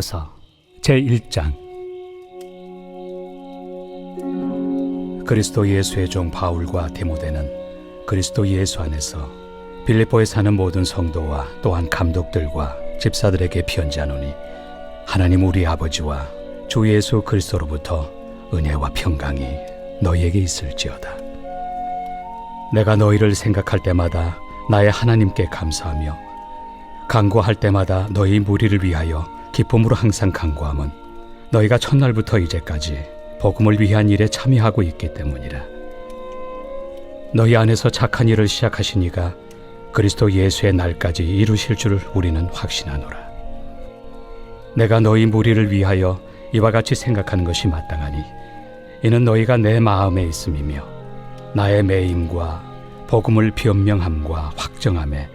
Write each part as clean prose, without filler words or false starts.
제1장. 그리스도 예수의 종 바울과 디모데는 그리스도 예수 안에서 빌립보에 사는 모든 성도와 또한 감독들과 집사들에게 편지하노니, 하나님 우리 아버지와 주 예수 그리스도로부터 은혜와 평강이 너희에게 있을지어다. 내가 너희를 생각할 때마다 나의 하나님께 감사하며 간구할 때마다 너희 무리를 위하여 기쁨으로 항상 간구함은 너희가 첫날부터 이제까지 복음을 위한 일에 참여하고 있기 때문이라. 너희 안에서 착한 일을 시작하신 이가 그리스도 예수의 날까지 이루실 줄을 우리는 확신하노라. 내가 너희 무리를 위하여 이와 같이 생각하는 것이 마땅하니, 이는 너희가 내 마음에 있음이며 나의 매임과 복음을 변명함과 확정함에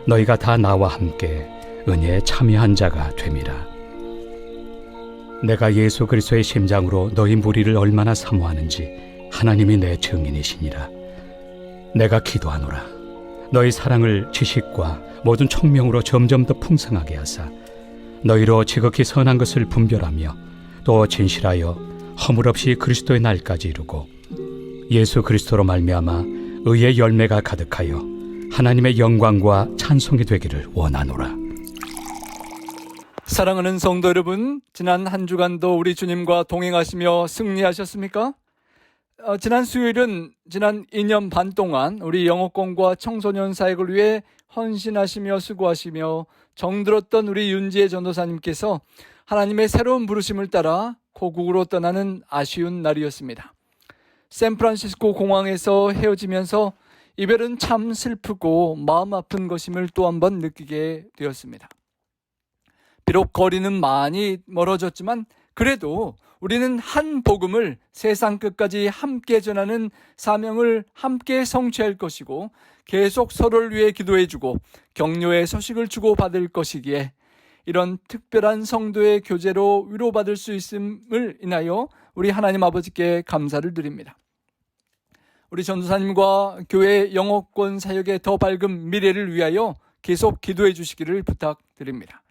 너희가 다 나와 함께 은혜에 참여한 자가 됨이라. 내가 예수 그리스도의 심장으로 너희 무리를 얼마나 사모하는지 하나님이 내 증인이시니라. 내가 기도하노라. 너희 사랑을 지식과 모든 총명으로 점점 더 풍성하게 하사 너희로 지극히 선한 것을 분별하며 또 진실하여 허물 없이 그리스도의 날까지 이루고 예수 그리스도로 말미암아 의의 열매가 가득하여 하나님의 영광과 찬송이 되기를 원하노라. 사랑하는 성도 여러분, 지난 한 주간도 우리 주님과 동행하시며 승리하셨습니까? 지난 수요일은 지난 2년 반 동안 우리 영어권과 청소년 사역을 위해 헌신하시며 수고하시며 정들었던 우리 윤지혜 전도사님께서 하나님의 새로운 부르심을 따라 고국으로 떠나는 아쉬운 날이었습니다. 샌프란시스코 공항에서 헤어지면서 이별은 참 슬프고 마음 아픈 것임을 또 한 번 느끼게 되었습니다. 비록 거리는 많이 멀어졌지만 그래도 우리는 한 복음을 세상 끝까지 함께 전하는 사명을 함께 성취할 것이고, 계속 서로를 위해 기도해주고 격려의 소식을 주고받을 것이기에 이런 특별한 성도의 교제로 위로받을 수 있음을 인하여 우리 하나님 아버지께 감사를 드립니다. 우리 전도사님과 교회 영어권 사역의 더 밝은 미래를 위하여 계속 기도해 주시기를 부탁드립니다.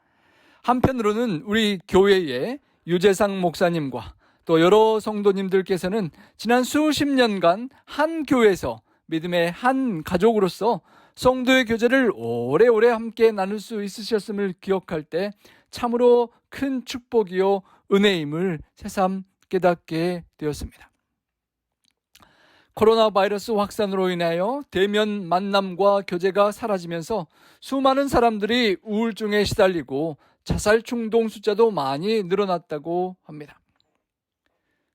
한편으로는 우리 교회의 유재상 목사님과 또 여러 성도님들께서는 지난 수십 년간 한 교회에서 믿음의 한 가족으로서 성도의 교제를 오래오래 함께 나눌 수 있으셨음을 기억할 때 참으로 큰 축복이요 은혜임을 새삼 깨닫게 되었습니다. 코로나 바이러스 확산으로 인하여 대면 만남과 교제가 사라지면서 수많은 사람들이 우울증에 시달리고 자살 충동 숫자도 많이 늘어났다고 합니다.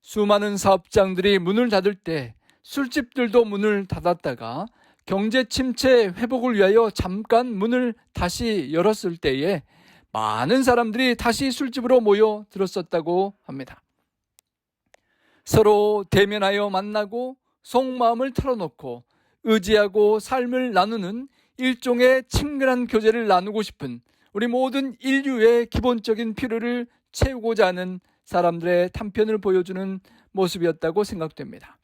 수많은 사업장들이 문을 닫을 때 술집들도 문을 닫았다가 경제 침체 회복을 위하여 잠깐 문을 다시 열었을 때에 많은 사람들이 다시 술집으로 모여 들었었다고 합니다. 서로 대면하여 만나고 속마음을 털어놓고 의지하고 삶을 나누는 일종의 친근한 교제를 나누고 싶은 우리 모든 인류의 기본적인 필요를 채우고자 하는 사람들의 단편을 보여주는 모습이었다고 생각됩니다.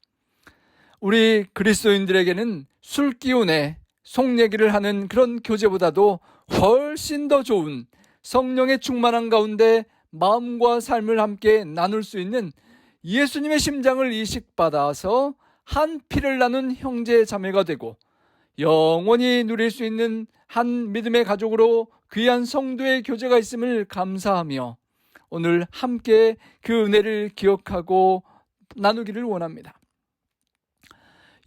우리 그리스도인들에게는 술 기운에 속 얘기를 하는 그런 교제보다도 훨씬 더 좋은 성령의 충만한 가운데 마음과 삶을 함께 나눌 수 있는 예수님의 심장을 이식받아서 한 피를 나눈 형제 자매가 되고 영원히 누릴 수 있는 한 믿음의 가족으로 귀한 성도의 교제가 있음을 감사하며 오늘 함께 그 은혜를 기억하고 나누기를 원합니다.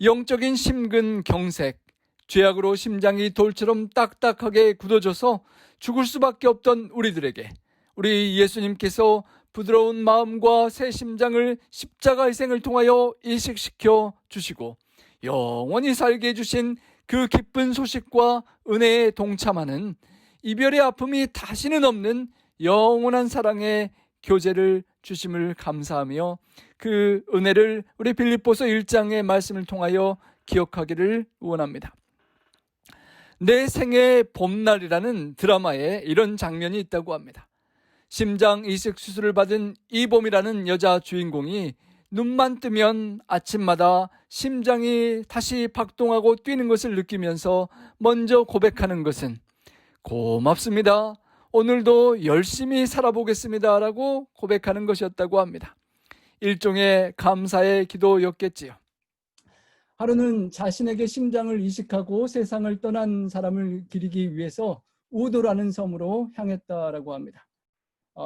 영적인 심근경색, 죄악으로 심장이 돌처럼 딱딱하게 굳어져서 죽을 수밖에 없던 우리들에게 우리 예수님께서 부드러운 마음과 새 심장을 십자가 희생을 통하여 이식시켜 주시고 영원히 살게 해주신 그 기쁜 소식과 은혜에 동참하는 이별의 아픔이 다시는 없는 영원한 사랑의 교제를 주심을 감사하며 그 은혜를 우리 빌립보서 1장의 말씀을 통하여 기억하기를 원합니다. 내 생의 봄날이라는 드라마에 이런 장면이 있다고 합니다. 심장 이식 수술을 받은 이봄이라는 여자 주인공이 눈만 뜨면 아침마다 심장이 다시 박동하고 뛰는 것을 느끼면서 먼저 고백하는 것은 고맙습니다. 오늘도 열심히 살아보겠습니다라고 고백하는 것이었다고 합니다. 일종의 감사의 기도였겠지요. 하루는 자신에게 심장을 이식하고 세상을 떠난 사람을 기리기 위해서 우도라는 섬으로 향했다라고 합니다.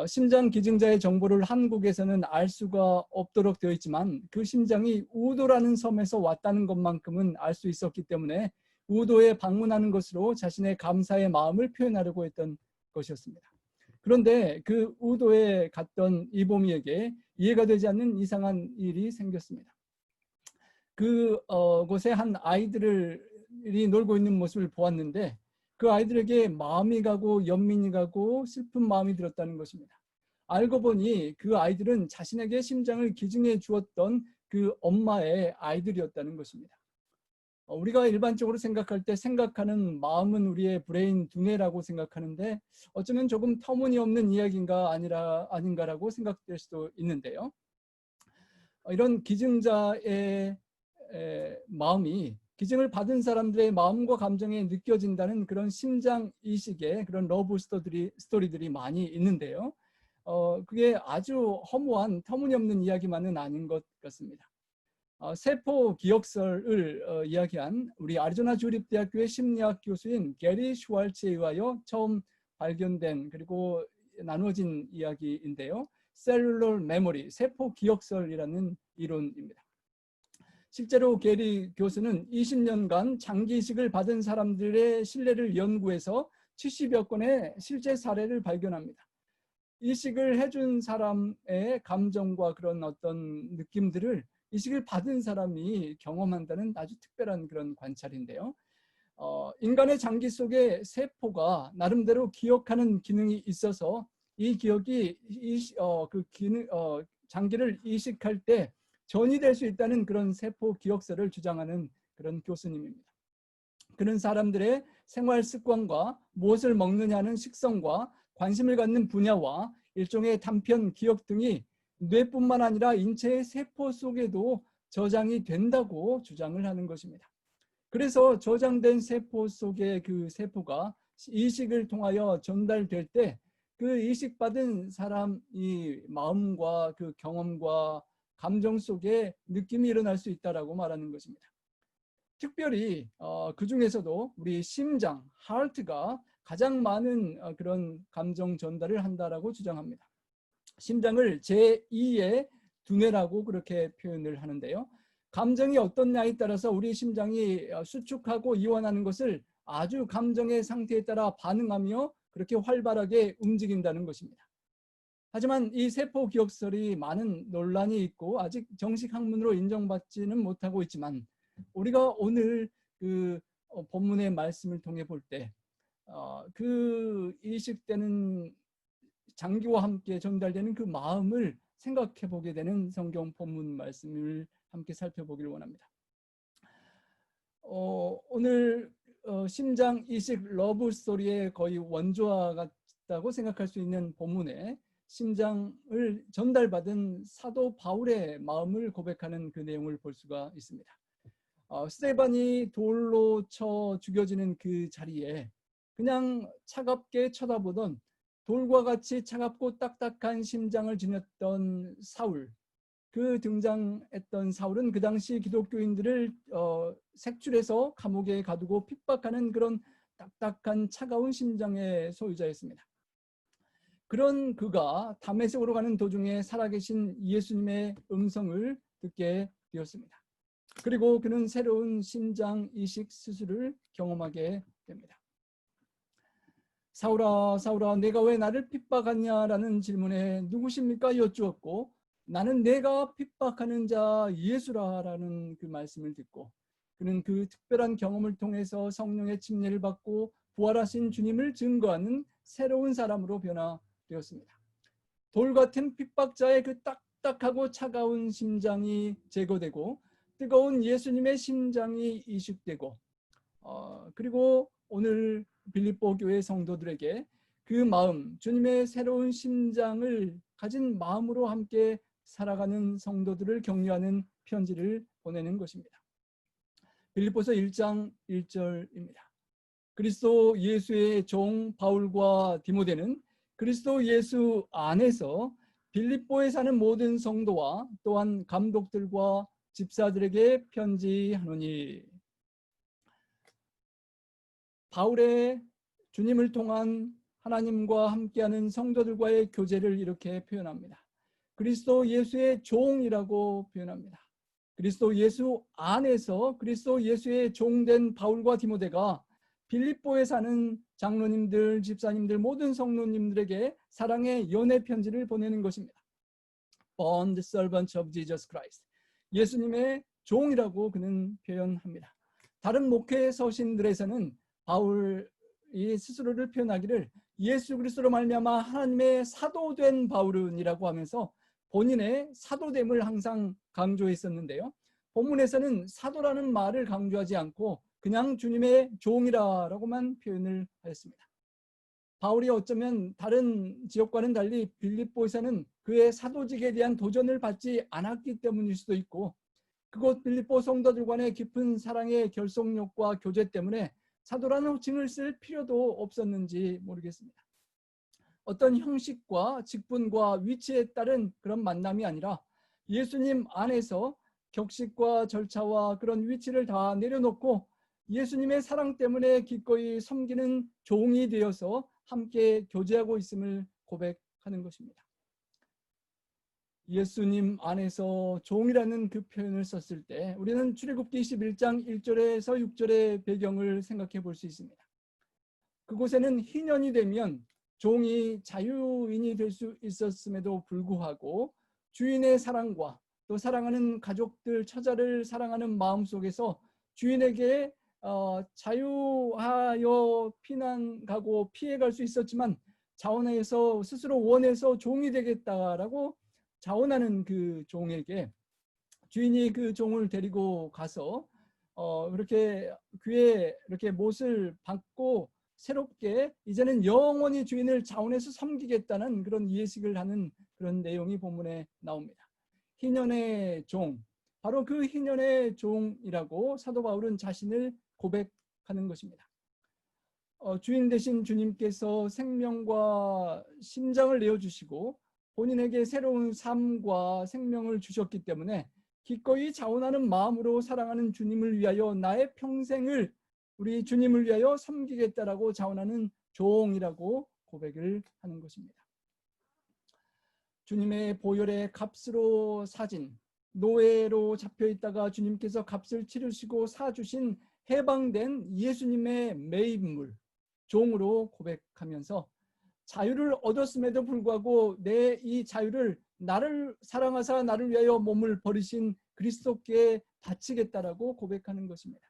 심장 기증자의 정보를 한국에서는 알 수가 없도록 되어 있지만 그 심장이 우도라는 섬에서 왔다는 것만큼은 알 수 있었기 때문에 우도에 방문하는 것으로 자신의 감사의 마음을 표현하려고 했던 것이었습니다. 그런데 그 우도에 갔던 이보미에게 이해가 되지 않는 이상한 일이 생겼습니다. 곳에 한 아이들이 놀고 있는 모습을 보았는데 그 아이들에게 마음이 가고 연민이 가고 슬픈 마음이 들었다는 것입니다. 알고 보니 그 아이들은 자신에게 심장을 기증해 주었던 그 엄마의 아이들이었다는 것입니다. 우리가 일반적으로 생각할 때 생각하는 마음은 우리의 브레인 두뇌라고 생각하는데 어쩌면 조금 터무니없는 이야기인가 아닌가라고 생각될 수도 있는데요. 이런 기증자의 마음이 기증을 받은 사람들의 마음과 감정에 느껴진다는 그런 심장 이식의 그런 러브 스토리들이 많이 있는데요. 그게 아주 허무한 터무니없는 이야기만은 아닌 것 같습니다. 세포 기억설을 이야기한 우리 아리조나 주립대학교의 심리학 교수인 게리 슈왈츠에 의하여 처음 발견된 그리고 나누어진 이야기인데요. 셀룰러 메모리, 세포 기억설이라는 이론입니다. 실제로 게리 교수는 20년간 장기 이식을 받은 사람들의 신뢰를 연구해서 70여 건의 실제 사례를 발견합니다. 이식을 해준 사람의 감정과 그런 어떤 느낌들을 이식을 받은 사람이 경험한다는 아주 특별한 그런 관찰인데요. 인간의 장기 속에 세포가 나름대로 기억하는 기능이 있어서 이 기억이 장기를 이식할 때 전이될 수 있다는 그런 세포 기억설을 주장하는 그런 교수님입니다. 그런 사람들의 생활 습관과 무엇을 먹느냐는 식성과 관심을 갖는 분야와 일종의 단편 기억 등이 뇌뿐만 아니라 인체의 세포 속에도 저장이 된다고 주장을 하는 것입니다. 그래서 저장된 세포 속의 그 세포가 이식을 통하여 전달될 때 그 이식받은 사람이 마음과 그 경험과 감정 속에 느낌이 일어날 수 있다고 말하는 것입니다. 특별히 그 중에서도 우리 심장, 하트가 가장 많은 그런 감정 전달을 한다라고 주장합니다. 심장을 제2의 두뇌라고 그렇게 표현을 하는데요. 감정이 어떻냐에 따라서 우리 심장이 수축하고 이완하는 것을 아주 감정의 상태에 따라 반응하며 그렇게 활발하게 움직인다는 것입니다. 하지만 이 세포 기억설이 많은 논란이 있고 아직 정식 학문으로 인정받지는 못하고 있지만 우리가 오늘 그 본문의 말씀을 통해 볼 때 그 이식되는 장기와 함께 전달되는 그 마음을 생각해 보게 되는 성경 본문 말씀을 함께 살펴보기를 원합니다. 오늘 심장 이식 러브 스토리의 거의 원조와 같다고 생각할 수 있는 본문에 심장을 전달받은 사도 바울의 마음을 고백하는 그 내용을 볼 수가 있습니다. 스테반이 돌로 쳐 죽여지는 그 자리에 그냥 차갑게 쳐다보던 돌과 같이 차갑고 딱딱한 심장을 지녔던 사울, 그 등장했던 사울은 그 당시 기독교인들을 색출해서 감옥에 가두고 핍박하는 그런 딱딱한 차가운 심장의 소유자였습니다. 그런 그가 다메섹으로 가는 도중에 살아계신 예수님의 음성을 듣게 되었습니다. 그리고 그는 새로운 심장 이식 수술을 경험하게 됩니다. 사울아, 사울아, 내가 왜 나를 핍박하냐라는 질문에 누구십니까? 여쭈었고 나는 내가 핍박하는 자 예수라라는 그 말씀을 듣고 그는 그 특별한 경험을 통해서 성령의 침례를 받고 부활하신 주님을 증거하는 새로운 사람으로 변화되었습니다. 돌 같은 핍박자의 그 딱딱하고 차가운 심장이 제거되고 뜨거운 예수님의 심장이 이식되고 그리고 오늘 빌립보 교회 성도들에게 그 마음, 주님의 새로운 심장을 가진 마음으로 함께 살아가는 성도들을 격려하는 편지를 보내는 것입니다. 빌립보서 1장 1절입니다. 그리스도 예수의 종 바울과 디모데는 그리스도 예수 안에서 빌립보에 사는 모든 성도와 또한 감독들과 집사들에게 편지하노니. 바울의 주님을 통한 하나님과 함께하는 성도들과의 교제를 이렇게 표현합니다. 그리스도 예수의 종이라고 표현합니다. 그리스도 예수 안에서 그리스도 예수의 종된 바울과 디모데가 빌립보에 사는 장로님들, 집사님들, 모든 성도님들에게 사랑의 연애 편지를 보내는 것입니다. Bond servant of Jesus Christ. 예수님의 종이라고 그는 표현합니다. 다른 목회 서신들에서는 바울이 스스로를 표현하기를 예수 그리스도로 말미암아 하나님의 사도된 바울은이라고 하면서 본인의 사도됨을 항상 강조했었는데요. 본문에서는 사도라는 말을 강조하지 않고 그냥 주님의 종이라고만 표현을 하였습니다. 바울이 어쩌면 다른 지역과는 달리 빌립보에서는 그의 사도직에 대한 도전을 받지 않았기 때문일 수도 있고, 그곳 빌립보 성도들 간의 깊은 사랑의 결속력과 교제 때문에 사도라는 호칭을 쓸 필요도 없었는지 모르겠습니다. 어떤 형식과 직분과 위치에 따른 그런 만남이 아니라 예수님 안에서 격식과 절차와 그런 위치를 다 내려놓고 예수님의 사랑 때문에 기꺼이 섬기는 종이 되어서 함께 교제하고 있음을 고백하는 것입니다. 예수님 안에서 종이라는 그 표현을 썼을 때 우리는 출애굽기 11장 1절에서 6절의 배경을 생각해 볼 수 있습니다. 그곳에는 희년이 되면 종이 자유인이 될 수 있었음에도 불구하고 주인의 사랑과 또 사랑하는 가족들, 처자를 사랑하는 마음 속에서 주인에게 자유하여 피난 가고 피해갈 수 있었지만 자원해서 스스로 원해서 종이 되겠다라고 자원하는 그 종에게 주인이 그 종을 데리고 가서 그렇게 귀에 이렇게 못을 받고 새롭게 이제는 영원히 주인을 자원해서 섬기겠다는 그런 예식을 하는 그런 내용이 본문에 나옵니다. 희년의 종, 바로 그 희년의 종이라고 사도 바울은 자신을 고백하는 것입니다. 주인 되신 주님께서 생명과 심장을 내어주시고 본인에게 새로운 삶과 생명을 주셨기 때문에 기꺼이 자원하는 마음으로 사랑하는 주님을 위하여 나의 평생을 우리 주님을 위하여 섬기겠다라고 자원하는 종이라고 고백을 하는 것입니다. 주님의 보혈의 값으로 사진, 노예로 잡혀있다가 주님께서 값을 치르시고 사주신 해방된 예수님의 매입물, 종으로 고백하면서 자유를 얻었음에도 불구하고 내 이 자유를 나를 사랑하사 나를 위하여 몸을 버리신 그리스도께 바치겠다라고 고백하는 것입니다.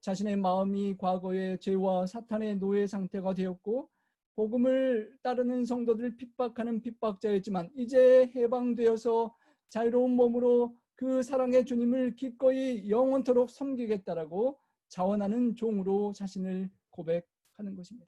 자신의 마음이 과거의 죄와 사탄의 노예 상태가 되었고 복음을 따르는 성도들을 핍박하는 핍박자였지만 이제 해방되어서 자유로운 몸으로 그 사랑의 주님을 기꺼이 영원토록 섬기겠다라고 자원하는 종으로 자신을 고백하는 것입니다.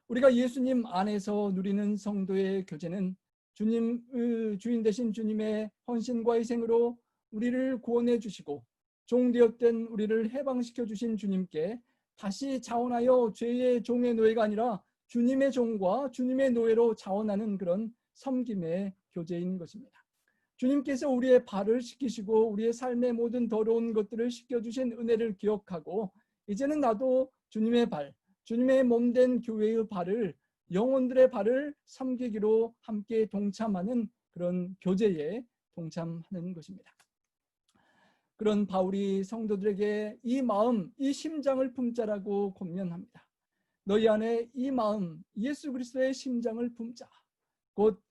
우리가 예수님 안에서 누리는 성도의 교제는 주인 되신 주님의 헌신과 희생으로 우리를 구원해 주시고 종되었던 우리를 해방시켜 주신 주님께 다시 자원하여 죄의 종의 노예가 아니라 주님의 종과 주님의 노예로 자원하는 그런 섬김의 교제인 것입니다. 주님께서 우리의 발을 씻기시고 우리의 삶의 모든 더러운 것들을 씻겨주신 은혜를 기억하고 이제는 나도 주님의 발, 주님의 몸된 교회의 발을, 영혼들의 발을 섬기기로 함께 동참하는 그런 교제에 동참하는 것입니다. 그런 바울이 성도들에게 이 마음, 이 심장을 품자라고 권면합니다. 너희 안에 이 마음, 예수 그리스도의 심장을 품자. 곧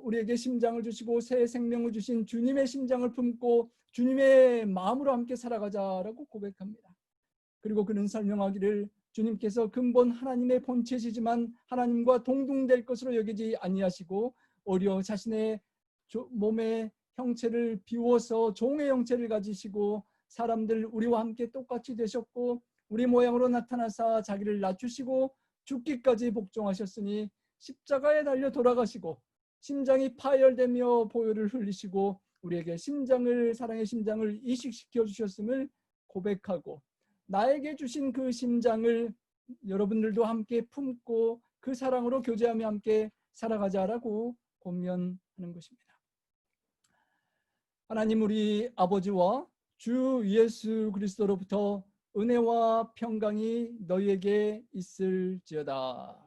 우리에게 심장을 주시고 새 생명을 주신 주님의 심장을 품고 주님의 마음으로 함께 살아가자라고 고백합니다. 그리고 그는 설명하기를 주님께서 근본 하나님의 본체시지만 하나님과 동등될 것으로 여기지 아니하시고 오히려 자신의 몸의 형체를 비워서 종의 형체를 가지시고 사람들 우리와 함께 똑같이 되셨고 우리 모양으로 나타나사 자기를 낮추시고 죽기까지 복종하셨으니 십자가에 달려 돌아가시고 심장이 파열되며 보혈을 흘리시고 우리에게 사랑의 심장을 이식시켜 주셨음을 고백하고 나에게 주신 그 심장을 여러분들도 함께 품고 그 사랑으로 교제하며 함께 살아가자라고 권면하는 것입니다. 하나님 우리 아버지와 주 예수 그리스도로부터 은혜와 평강이 너희에게 있을지어다.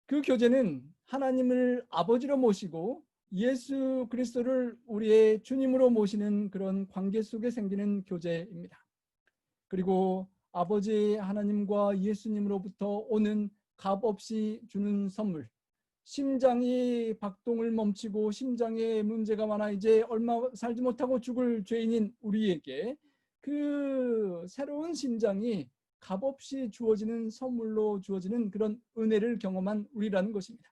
그 교제는 하나님을 아버지로 모시고 예수 그리스도를 우리의 주님으로 모시는 그런 관계 속에 생기는 교제입니다. 그리고 아버지 하나님과 예수님으로부터 오는 값없이 주는 선물, 심장이 박동을 멈추고 심장에 문제가 많아 이제 얼마 살지 못하고 죽을 죄인인 우리에게 그 새로운 심장이 값없이 주어지는 선물로 주어지는 그런 은혜를 경험한 우리라는 것입니다.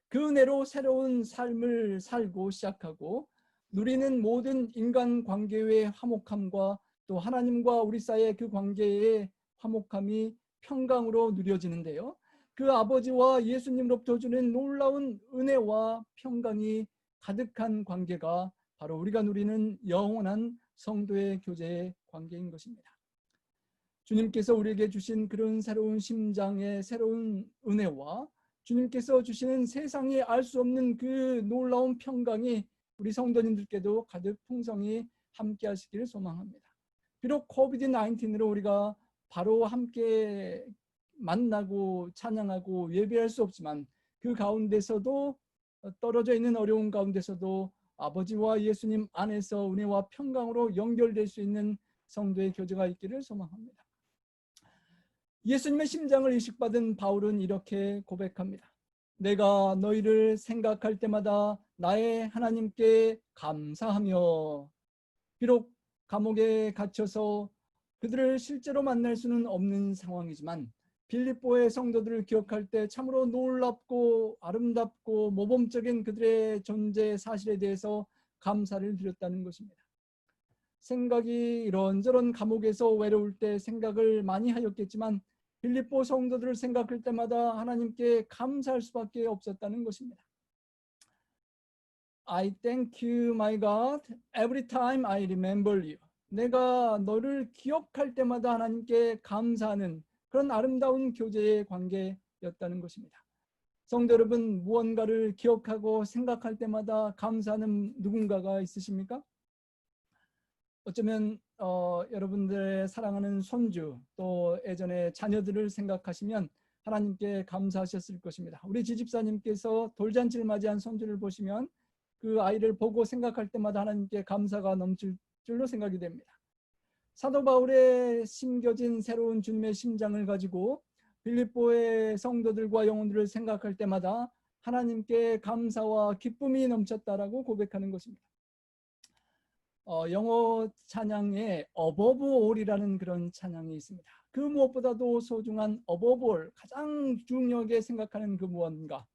그 은혜로 새로운 삶을 살고 시작하고 누리는 모든 인간관계의 화목함과 또 하나님과 우리 사이의 그 관계의 화목함이 평강으로 누려지는데요. 그 아버지와 예수님으로부터 주는 놀라운 은혜와 평강이 가득한 관계가 바로 우리가 누리는 영원한 성도의 교제의 관계인 것입니다. 주님께서 우리에게 주신 그런 새로운 심장의 새로운 은혜와 주님께서 주시는 세상에 알 수 없는 그 놀라운 평강이 우리 성도님들께도 가득 풍성히 함께 하시기를 소망합니다. 비록 코비드-19으로 우리가 바로 함께 만나고 찬양하고 예배할 수 없지만 그 가운데서도 떨어져 있는 어려운 가운데서도 아버지와 예수님 안에서 은혜와 평강으로 연결될 수 있는 성도의 교제가 있기를 소망합니다. 예수님의 심장을 이식받은 바울은 이렇게 고백합니다. 내가 너희를 생각할 때마다 나의 하나님께 감사하며, 비록 감옥에 갇혀서 그들을 실제로 만날 수는 없는 상황이지만 빌립보의 성도들을 기억할 때 참으로 놀랍고 아름답고 모범적인 그들의 존재 사실에 대해서 감사를 드렸다는 것입니다. 생각이 이런저런 감옥에서 외로울 때 생각을 많이 하였겠지만 빌립보 성도들을 생각할 때마다 하나님께 감사할 수밖에 없었다는 것입니다. I thank you, my God, every time I remember you. 내가 너를 기억할 때마다 하나님께 감사하는 그런 아름다운 교제의 관계였다는 것입니다. 성도 여러분, 무언가를 기억하고 생각할 때마다 감사하는 누군가가 있으십니까? 어쩌면 여러분들의 사랑하는 손주 또 예전에 자녀들을 생각하시면 하나님께 감사하셨을 것입니다. 우리 지집사님께서 돌잔치를 맞이한 손주를 보시면 그 아이를 보고 생각할 때마다 하나님께 감사가 넘칠 줄로 생각이 됩니다. 사도 바울의 심겨진 새로운 주님의 심장을 가지고 빌립보의 성도들과 영혼들을 생각할 때마다 하나님께 감사와 기쁨이 넘쳤다라고 고백하는 것입니다. 영어 찬양에 above all이라는 그런 찬양이 있습니다. 그 무엇보다도 소중한 above all, 가장 중요하게 생각하는 그 무언가,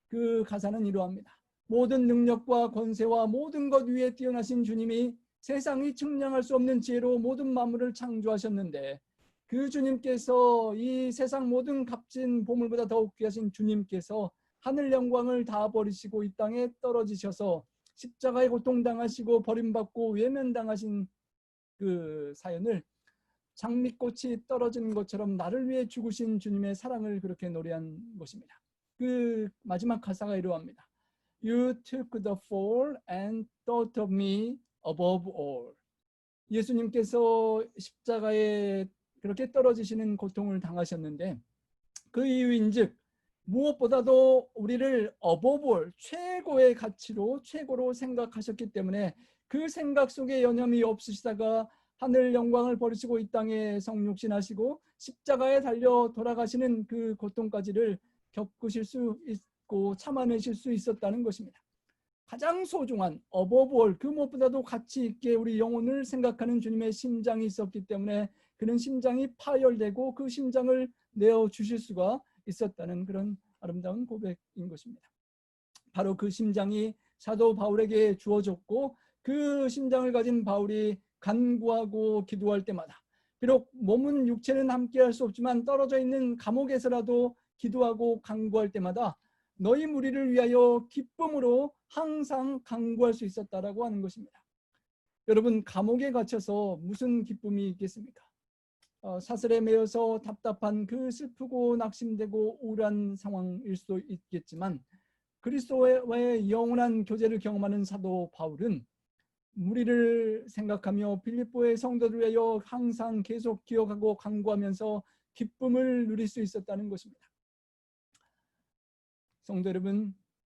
그 가사는 이러합니다. 모든 능력과 권세와 모든 것 위에 뛰어나신 주님이 세상이 측량할 수 없는 지혜로 모든 만물을 창조하셨는데 그 주님께서 이 세상 모든 값진 보물보다 더욱 귀하신 주님께서 하늘 영광을 다 버리시고 이 땅에 떨어지셔서 십자가에 고통당하시고 버림받고 외면당하신 그 사연을 장미꽃이 떨어지는 것처럼 나를 위해 죽으신 주님의 사랑을 그렇게 노래한 것입니다. 그 마지막 가사가 이러합니다. You took the fall and thought of me above all. 예수님께서 십자가에 그렇게 떨어지시는 고통을 당하셨는데 그 이유인즉 무엇보다도 우리를 above all, 최고의 가치로 최고로 생각하셨기 때문에 그 생각 속에 여념이 없으시다가 하늘 영광을 버리시고 이 땅에 성육신하시고 십자가에 달려 돌아가시는 그 고통까지를 겪으실 수 있고 참아내실 수 있었다는 것입니다. 가장 소중한 above all, 그 무엇보다도 가치 있게 우리 영혼을 생각하는 주님의 심장이 있었기 때문에 그는 심장이 파열되고 그 심장을 내어주실 수가 있었다는 그런 아름다운 고백인 것입니다. 바로 그 심장이 사도 바울에게 주어졌고 그 심장을 가진 바울이 간구하고 기도할 때마다 비록 몸은 육체는 함께할 수 없지만 떨어져 있는 감옥에서라도 기도하고 간구할 때마다 너희 무리를 위하여 기쁨으로 항상 간구할 수 있었다라고 하는 것입니다. 여러분, 감옥에 갇혀서 무슨 기쁨이 있겠습니까? 사슬에 매여서 답답한 그 슬프고 낙심되고 우울한 상황일 수도 있겠지만, 그리스도와의 영원한 교제를 경험하는 사도 바울은 무리를 생각하며 빌립보의 성도들 위하여 항상 계속 기억하고 간구하면서 기쁨을 누릴 수 있었다는 것입니다. 성도 여러분,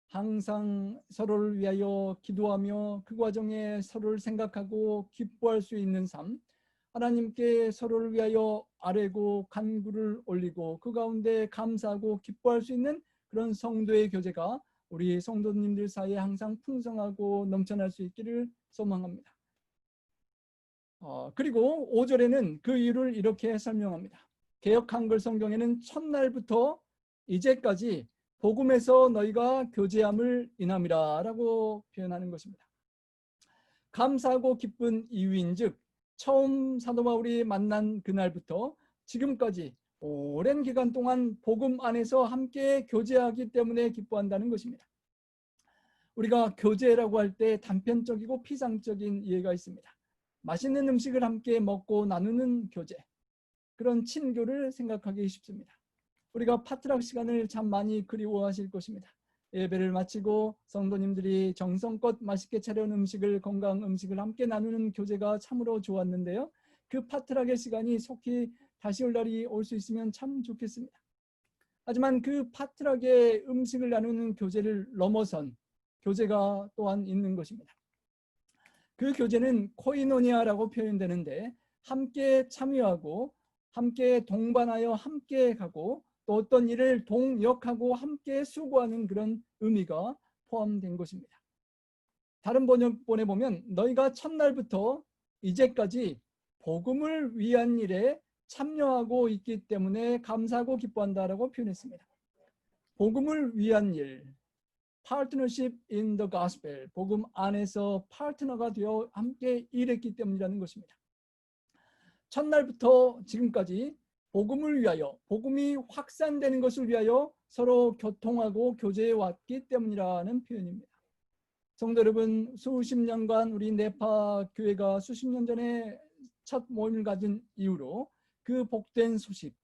항상 서로를 위하여 기도하며 그 과정에 서로를 생각하고 기뻐할 수 있는 삶, 하나님께 서로를 위하여 아뢰고 간구를 올리고 그 가운데 감사하고 기뻐할 수 있는 그런 성도의 교제가 우리 성도님들 사이에 항상 풍성하고 넘쳐날 수 있기를 소망합니다. 그리고 5절에는 그 이유를 이렇게 설명합니다. 개역 한글 성경에는 첫날부터 이제까지 복음에서 너희가 교제함을 인함이라 라고 표현하는 것입니다. 감사하고 기쁜 이유인즉 처음 사도 바울이 만난 그날부터 지금까지 오랜 기간 동안 복음 안에서 함께 교제하기 때문에 기뻐한다는 것입니다. 우리가 교제라고 할 때 단편적이고 피상적인 이해가 있습니다. 맛있는 음식을 함께 먹고 나누는 교제, 그런 친교를 생각하기 쉽습니다. 우리가 파트락 시간을 참 많이 그리워하실 것입니다. 예배를 마치고 성도님들이 정성껏 맛있게 차려온 음식을, 건강 음식을 함께 나누는 교제가 참으로 좋았는데요. 그 파트락의 시간이 속히 다시 올 날이 올 수 있으면 참 좋겠습니다. 하지만 그 파트락의 음식을 나누는 교제를 넘어선 교제가 또한 있는 것입니다. 그 교제는 코이노니아라고 표현되는데 함께 참여하고 함께 동반하여 함께 가고 또 어떤 일을 동역하고 함께 수고하는 그런 의미가 포함된 것입니다. 다른 번역본에 보면 너희가 첫날부터 이제까지 복음을 위한 일에 참여하고 있기 때문에 감사하고 기뻐한다라고 표현했습니다. 복음을 위한 일, Partnership in the Gospel, 복음 안에서 파트너가 되어 함께 일했기 때문이라는 것입니다. 첫날부터 지금까지 복음을 위하여, 복음이 확산되는 것을 위하여 서로 교통하고 교제해 왔기 때문이라는 표현입니다. 성도 여러분, 수십 년간 우리 네파 교회가 수십 년 전에 첫 모임을 가진 이후로 그 복된 소식,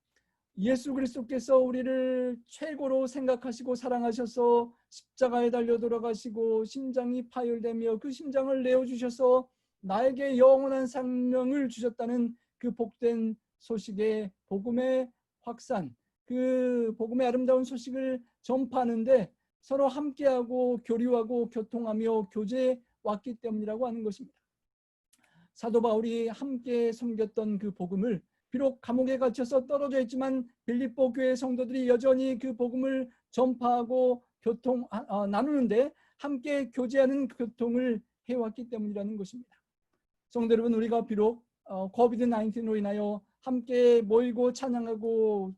예수 그리스도께서 우리를 최고로 생각하시고 사랑하셔서 십자가에 달려 돌아가시고 심장이 파열되며 그 심장을 내어주셔서 나에게 영원한 생명을 주셨다는 그 복된 소식의 복음의 확산, 그 복음의 아름다운 소식을 전파하는데 서로 함께하고 교류하고 교통하며 교제해 왔기 때문이라고 하는 것입니다. 사도 바울이 함께 섬겼던 그 복음을 비록 감옥에 갇혀서 떨어져 있지만 빌립보 교회 성도들이 여전히 그 복음을 전파하고 나누는데 함께 교제하는 교통을 해왔기 때문이라는 것입니다. 성도 여러분, 우리가 비록 코비드-19로 인하여 함께 모이고 찬양하고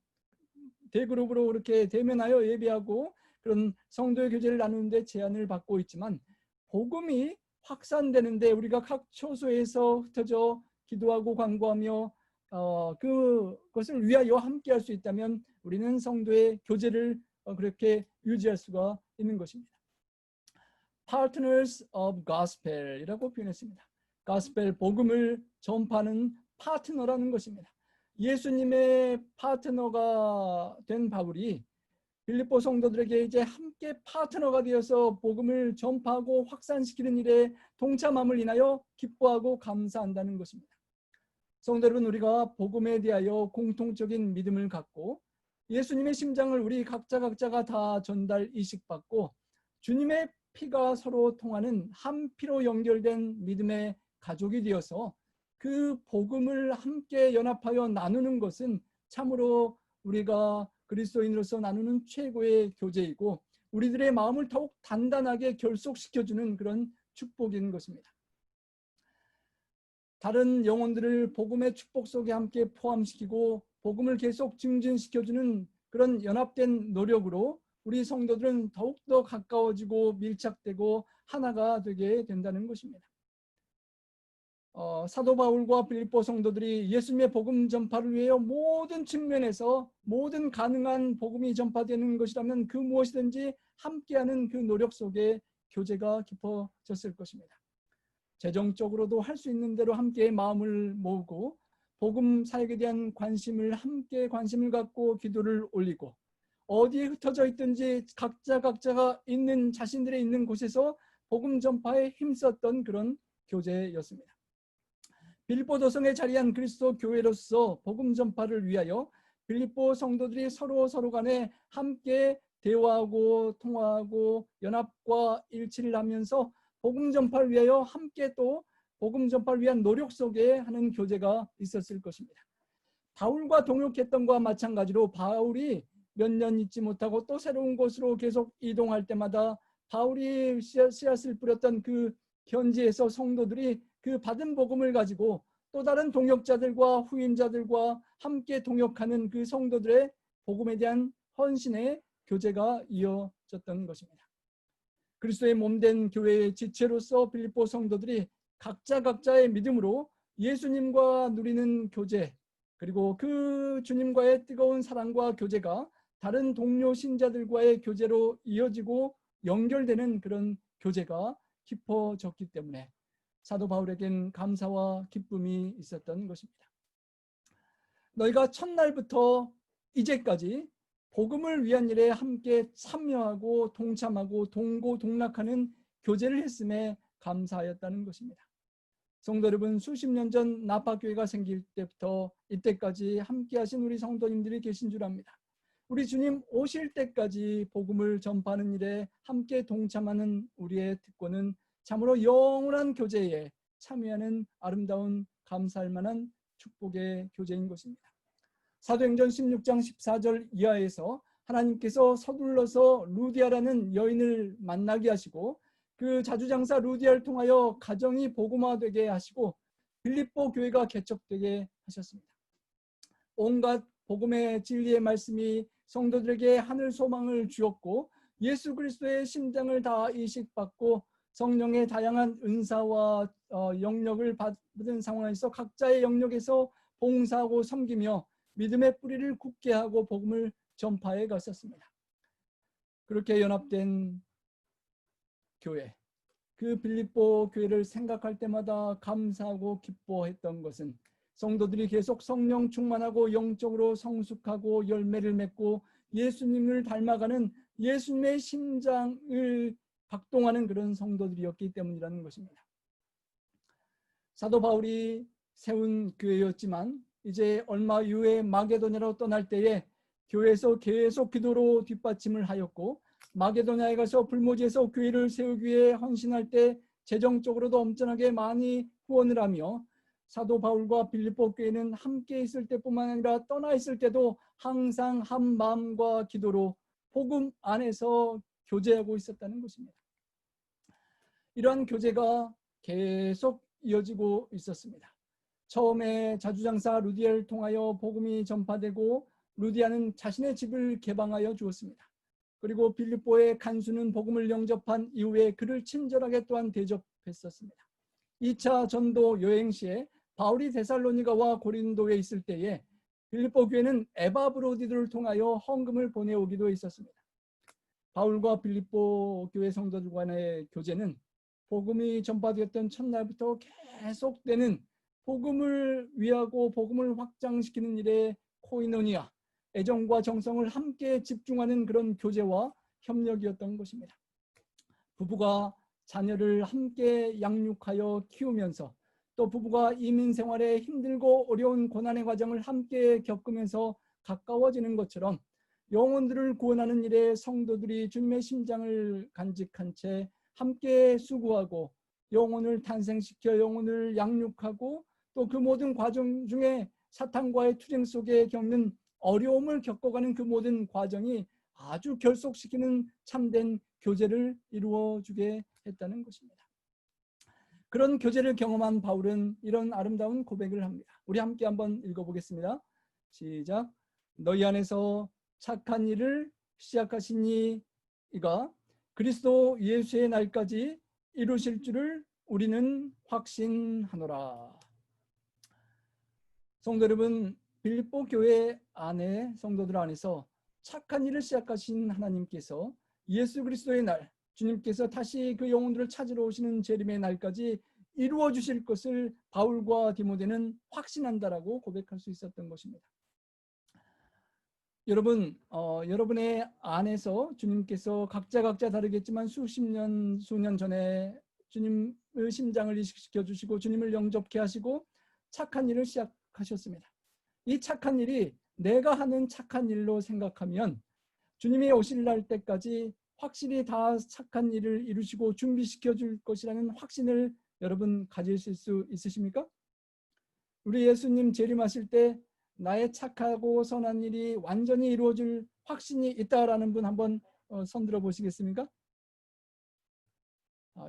대그룹으로 이렇게 대면하여 예배하고 그런 성도의 교제를 나누는데 제한을 받고 있지만 복음이 확산되는데 우리가 각 처소에서 흩어져 기도하고 간구하며 그것을 위하여 함께할 수 있다면 우리는 성도의 교제를 그렇게 유지할 수가 있는 것입니다. Partners of Gospel이라고 표현했습니다. 가스펠, 복음을 전파하는 파트너라는 것입니다. 예수님의 파트너가 된 바울이 빌립보 성도들에게 이제 함께 파트너가 되어서 복음을 전파하고 확산시키는 일에 동참함을 인하여 기뻐하고 감사한다는 것입니다. 성도 여러분, 우리가 복음에 대하여 공통적인 믿음을 갖고 예수님의 심장을 우리 각자가 다 전달 이식받고 주님의 피가 서로 통하는 한 피로 연결된 믿음의 가족이 되어서 그 복음을 함께 연합하여 나누는 것은 참으로 우리가 그리스도인으로서 나누는 최고의 교제이고 우리들의 마음을 더욱 단단하게 결속시켜주는 그런 축복인 것입니다. 다른 영혼들을 복음의 축복 속에 함께 포함시키고 복음을 계속 증진시켜주는 그런 연합된 노력으로 우리 성도들은 더욱더 가까워지고 밀착되고 하나가 되게 된다는 것입니다. 사도 바울과 빌립보 성도들이 예수님의 복음 전파를 위하여 모든 측면에서 모든 가능한 복음이 전파되는 것이라면 그 무엇이든지 함께하는 그 노력 속에 교제가 깊어졌을 것입니다. 재정적으로도 할 수 있는 대로 함께 마음을 모으고 복음 사역에 대한 함께 관심을 갖고 기도를 올리고, 어디에 흩어져 있든지 각자가 있는 자신들의 있는 곳에서 복음 전파에 힘썼던 그런 교제였습니다. 빌립보 도성에 자리한 그리스도 교회로서 복음 전파를 위하여 빌립보 성도들이 서로 간에 함께 대화하고 통화하고 연합과 일치를 하면서 복음 전파를 위하여 함께 또 복음 전파를 위한 노력 속에 하는 교제가 있었을 것입니다. 바울과 동역했던 것과 마찬가지로 바울이 몇 년 있지 못하고 또 새로운 곳으로 계속 이동할 때마다 바울이 씨앗을 뿌렸던 그 현지에서 성도들이 그 받은 복음을 가지고 또 다른 동역자들과 후임자들과 함께 동역하는 그 성도들의 복음에 대한 헌신의 교제가 이어졌던 것입니다. 그리스도의 몸된 교회의 지체로서 빌립보 성도들이 각자의 믿음으로 예수님과 누리는 교제, 그리고 그 주님과의 뜨거운 사랑과 교제가 다른 동료 신자들과의 교제로 이어지고 연결되는 그런 교제가 깊어졌기 때문에 사도 바울에겐 감사와 기쁨이 있었던 것입니다. 너희가 첫날부터 이제까지 복음을 위한 일에 함께 참여하고 동참하고 동고동락하는 교제를 했음에 감사하였다는 것입니다. 성도 여러분, 수십 년 전 나파교회가 생길 때부터 이때까지 함께 하신 우리 성도님들이 계신 줄 압니다. 우리 주님 오실 때까지 복음을 전파하는 일에 함께 동참하는 우리의 특권은 참으로 영원한 교제에 참여하는 아름다운 감사할 만한 축복의 교제인 것입니다. 사도행전 16장 14절 이하에서 하나님께서 서둘러서 루디아라는 여인을 만나게 하시고 그 자주장사 루디아를 통하여 가정이 복음화되게 하시고 빌립보 교회가 개척되게 하셨습니다. 온갖 복음의 진리의 말씀이 성도들에게 하늘 소망을 주었고 예수 그리스도의 심장을 다 이식받고 성령의 다양한 은사와 영역을 받은 상황에서 각자의 영역에서 봉사하고 섬기며 믿음의 뿌리를 굳게 하고 복음을 전파해 갔었습니다. 그렇게 연합된 교회, 그 빌립보 교회를 생각할 때마다 감사하고 기뻐했던 것은 성도들이 계속 성령 충만하고 영적으로 성숙하고 열매를 맺고 예수님을 닮아가는 예수님의 심장을 박동하는 그런 성도들이었기 때문이라는 것입니다. 사도 바울이 세운 교회였지만 이제 얼마 이후에 마게도냐로 떠날 때에 교회에서 계속 기도로 뒷받침을 하였고 마게도냐에 가서 불모지에서 교회를 세우기 위해 헌신할 때 재정적으로도 엄청나게 많이 후원을 하며 사도 바울과 빌립보 교회는 함께 있을 때뿐만 아니라 떠나 있을 때도 항상 한 마음과 기도로 복음 안에서 교제하고 있었다는 것입니다. 이러한 교제가 계속 이어지고 있었습니다. 처음에 자주장사 루디아를 통하여 복음이 전파되고 루디아는 자신의 집을 개방하여 주었습니다. 그리고 빌립보의 간수는 복음을 영접한 이후에 그를 친절하게 또한 대접했었습니다. 2차 전도 여행 시에 바울이 데살로니가와 고린도에 있을 때에 빌립보 교회는 에바브로디들을 통하여 헌금을 보내오기도 했었습니다. 바울과 빌립보 교회 성도들 간의 교제는 복음이 전파되었던 첫날부터 계속되는 복음을 위하고 복음을 확장시키는 일에 코이노니아, 애정과 정성을 함께 집중하는 그런 교제와 협력이었던 것입니다. 부부가 자녀를 함께 양육하여 키우면서 또 부부가 이민 생활에 힘들고 어려운 고난의 과정을 함께 겪으면서 가까워지는 것처럼 영혼들을 구원하는 일에 성도들이 주님의 심장을 간직한 채 함께 수고하고 영혼을 탄생시켜 영혼을 양육하고 또 그 모든 과정 중에 사탄과의 투쟁 속에 겪는 어려움을 겪어가는 그 모든 과정이 아주 결속시키는 참된 교제를 이루어주게 했다는 것입니다. 그런 교제를 경험한 바울은 이런 아름다운 고백을 합니다. 우리 함께 한번 읽어보겠습니다. 시작. 너희 안에서 착한 일을 시작하신 이가 그리스도 예수의 날까지 이루실 줄을 우리는 확신하노라. 성도 여러분, 빌립보 교회 안에 성도들 안에서 착한 일을 시작하신 하나님께서 예수 그리스도의 날, 주님께서 다시 그 영혼들을 찾으러 오시는 재림의 날까지 이루어 주실 것을 바울과 디모데는 확신한다라고 고백할 수 있었던 것입니다. 여러분, 여러분의 안에서 주님께서 각자 다르겠지만 수십 년, 수년 전에 주님의 심장을 이식시켜 주시고 주님을 영접케 하시고 착한 일을 시작하셨습니다. 이 착한 일이 내가 하는 착한 일로 생각하면 주님이 오실 날 때까지 확실히 다 착한 일을 이루시고 준비시켜 줄 것이라는 확신을 여러분 가지실 수 있으십니까? 우리 예수님 재림하실 때 나의 착하고 선한 일이 완전히 이루어질 확신이 있다라는 분 한번 손들어 보시겠습니까?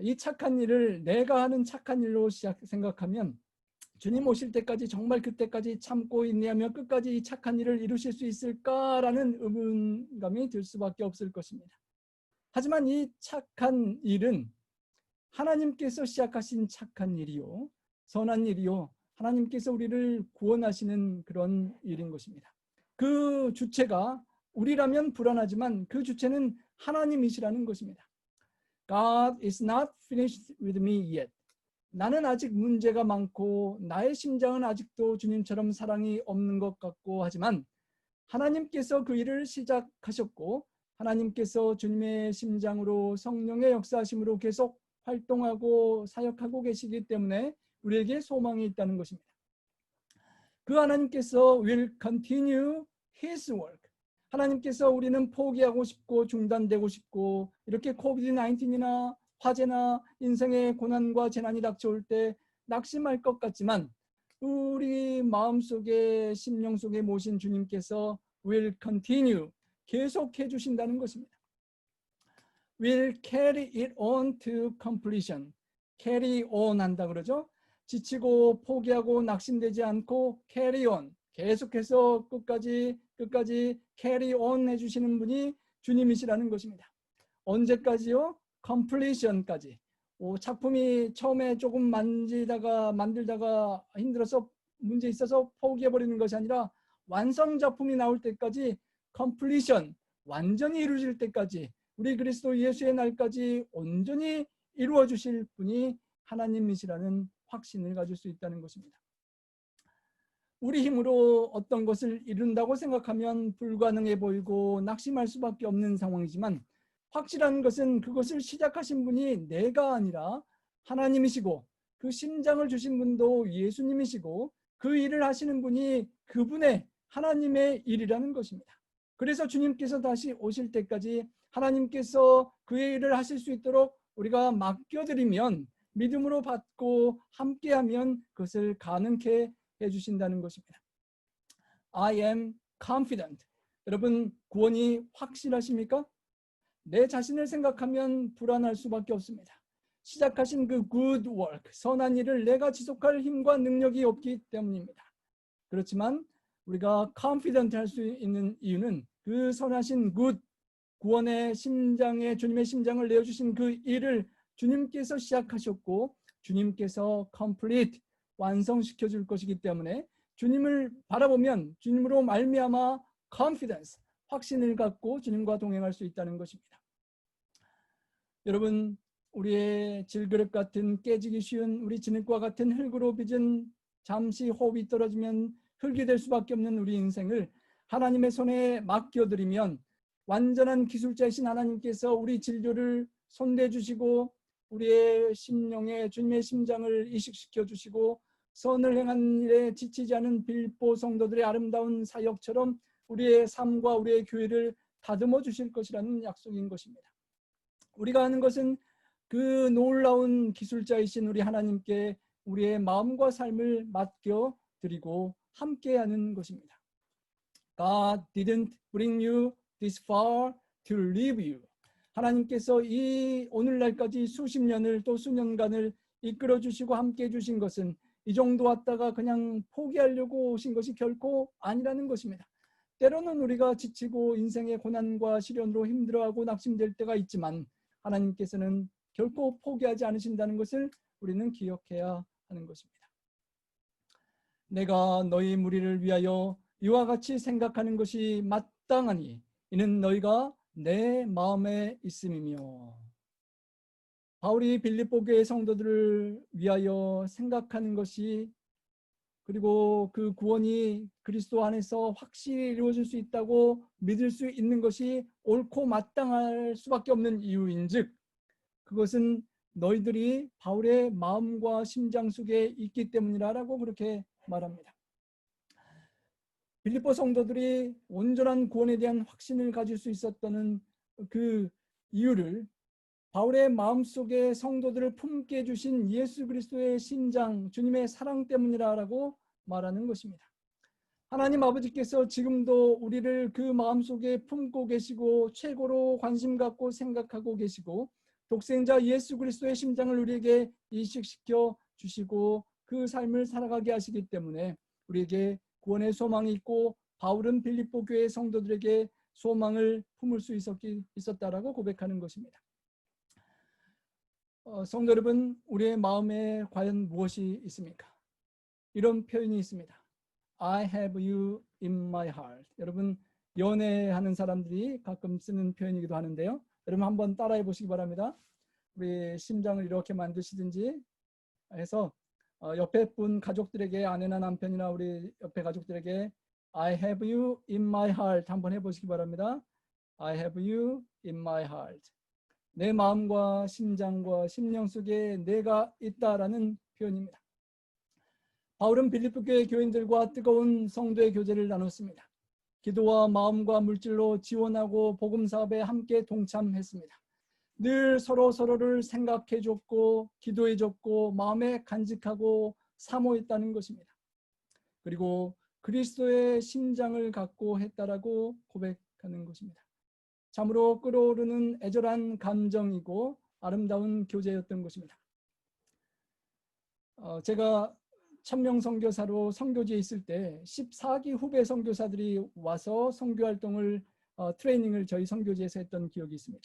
이 착한 일을 내가 하는 착한 일로 생각하면 주님 오실 때까지 정말 그때까지 참고 인내하며 끝까지 이 착한 일을 이루실 수 있을까라는 의문감이 들 수밖에 없을 것입니다. 하지만 이 착한 일은 하나님께서 시작하신 착한 일이요, 선한 일이요, 하나님께서 우리를 구원하시는 그런 일인 것입니다. 그 주체가 우리라면 불안하지만 그 주체는 하나님이시라는 것입니다. God is not finished with me yet. 나는 아직 문제가 많고 나의 심장은 아직도 주님처럼 사랑이 없는 것 같고 하지만 하나님께서 그 일을 시작하셨고 하나님께서 주님의 심장으로 성령의 역사하심으로 계속 활동하고 사역하고 계시기 때문에 우리에게 소망이 있다는 것입니다. 그 하나님께서 will continue his work. 하나님께서 우리는 포기하고 싶고 중단되고 싶고 이렇게 코비드-19이나 화재나 인생의 고난과 재난이 닥쳐올 때 낙심할 것 같지만 우리 마음속에 심령 속에 모신 주님께서 will continue 계속해 주신다는 것입니다. will carry it on to completion. carry on 한다 그러죠. 지치고 포기하고 낙심되지 않고 carry on 계속해서 끝까지 carry on 해주시는 분이 주님이시라는 것입니다. 언제까지요? completion까지. 작품이 처음에 조금 만들다가 힘들어서 문제 있어서 포기해버리는 것이 아니라 완성 작품이 나올 때까지 completion, 완전히 이루어질 때까지 우리 그리스도 예수의 날까지 온전히 이루어 주실 분이 하나님이시라는 확신을 가질 수 있다는 것입니다. 우리 힘으로 어떤 것을 이룬다고 생각하면 불가능해 보이고 낙심할 수밖에 없는 상황이지만 확실한 것은 그것을 시작하신 분이 내가 아니라 하나님이시고 그 심장을 주신 분도 예수님이시고 그 일을 하시는 분이 그분의 하나님의 일이라는 것입니다. 그래서 주님께서 다시 오실 때까지 하나님께서 그의 일을 하실 수 있도록 우리가 맡겨드리면 믿음으로 받고 함께하면 그것을 가능케 해주신다는 것입니다. I am confident. 여러분 구원이 확실하십니까? 내 자신을 생각하면 불안할 수밖에 없습니다. 시작하신 그 good work, 선한 일을 내가 지속할 힘과 능력이 없기 때문입니다. 그렇지만 우리가 confident 할 수 있는 이유는 그 선하신 good, 구원의 심장에 주님의 심장을 내어주신 그 일을 주님께서 시작하셨고 주님께서 complete, 완성시켜 줄 것이기 때문에 주님을 바라보면 주님으로 말미암아 confidence, 확신을 갖고 주님과 동행할 수 있다는 것입니다. 여러분 우리의 질그릇 같은 깨지기 쉬운 우리 진흙과 같은 흙으로 빚은 잠시 호흡이 떨어지면 흙이 될 수밖에 없는 우리 인생을 하나님의 손에 맡겨드리면 완전한 기술자이신 하나님께서 우리 진료를 손대 주시고 우리의 심령에 주님의 심장을 이식시켜 주시고 선을 행한 일에 지치지 않은 빌보 성도들의 아름다운 사역처럼 우리의 삶과 우리의 교회를 다듬어 주실 것이라는 약속인 것입니다. 우리가 하는 것은 그 놀라운 기술자이신 우리 하나님께 우리의 마음과 삶을 맡겨드리고 함께하는 것입니다. God didn't bring you this far to leave you. 하나님께서 이 오늘날까지 수십 년을 또 수년간을 이끌어 주시고 함께해 주신 것은 이 정도 왔다가 그냥 포기하려고 오신 것이 결코 아니라는 것입니다. 때로는 우리가 지치고 인생의 고난과 시련으로 힘들어하고 낙심될 때가 있지만 하나님께서는 결코 포기하지 않으신다는 것을 우리는 기억해야 하는 것입니다. 내가 너희 무리를 위하여 이와 같이 생각하는 것이 마땅하니 이는 너희가 내 마음에 있음이며. 바울이 빌립보 교회 성도들을 위하여 생각하는 것이, 그리고 그 구원이 그리스도 안에서 확실히 이루어질 수 있다고 믿을 수 있는 것이 옳고 마땅할 수밖에 없는 이유인즉, 그것은 너희들이 바울의 마음과 심장 속에 있기 때문이라고 그렇게 말합니다. 빌립보 성도들이 온전한 구원에 대한 확신을 가질 수 있었다는 그 이유를 바울의 마음속에 성도들을 품게 해주신 예수 그리스도의 신장, 주님의 사랑 때문이라고 말하는 것입니다. 하나님 아버지께서 지금도 우리를 그 마음속에 품고 계시고 최고로 관심 갖고 생각하고 계시고, 독생자 예수 그리스도의 심장을 우리에게 이식시켜 주시고 그 삶을 살아가게 하시기 때문에 우리에게 구원의 소망이 있고, 바울은 빌립보 교회 성도들에게 소망을 품을 수 있었다라고 고백하는 것입니다. 성도 여러분, 우리의 마음에 과연 무엇이 있습니까? 이런 표현이 있습니다. I have you in my heart. 여러분, 연애하는 사람들이 가끔 쓰는 표현이기도 하는데요. 여러분 한번 따라해 보시기 바랍니다. 우리 심장을 이렇게 만드시든지 해서 옆에 분 가족들에게, 아내나 남편이나 우리 옆에 가족들에게 I have you in my heart 한번 해보시기 바랍니다. I have you in my heart. 내 마음과 심장과 심령 속에 내가 있다라는 표현입니다. 바울은 빌립보 교회 교인들과 뜨거운 성도의 교제를 나눴습니다. 기도와 마음과 물질로 지원하고 복음 사업에 함께 동참했습니다. 늘 서로를 생각해 줬고 기도해 줬고 마음에 간직하고 사모했다는 것입니다. 그리고 그리스도의 심장을 갖고 했다라고 고백하는 것입니다. 참으로 끓어오르는 애절한 감정이고 아름다운 교제였던 것입니다. 제가 천명 선교사로 선교지에 있을 때 14기 후배 선교사들이 와서 선교활동을 트레이닝을 저희 선교지에서 했던 기억이 있습니다.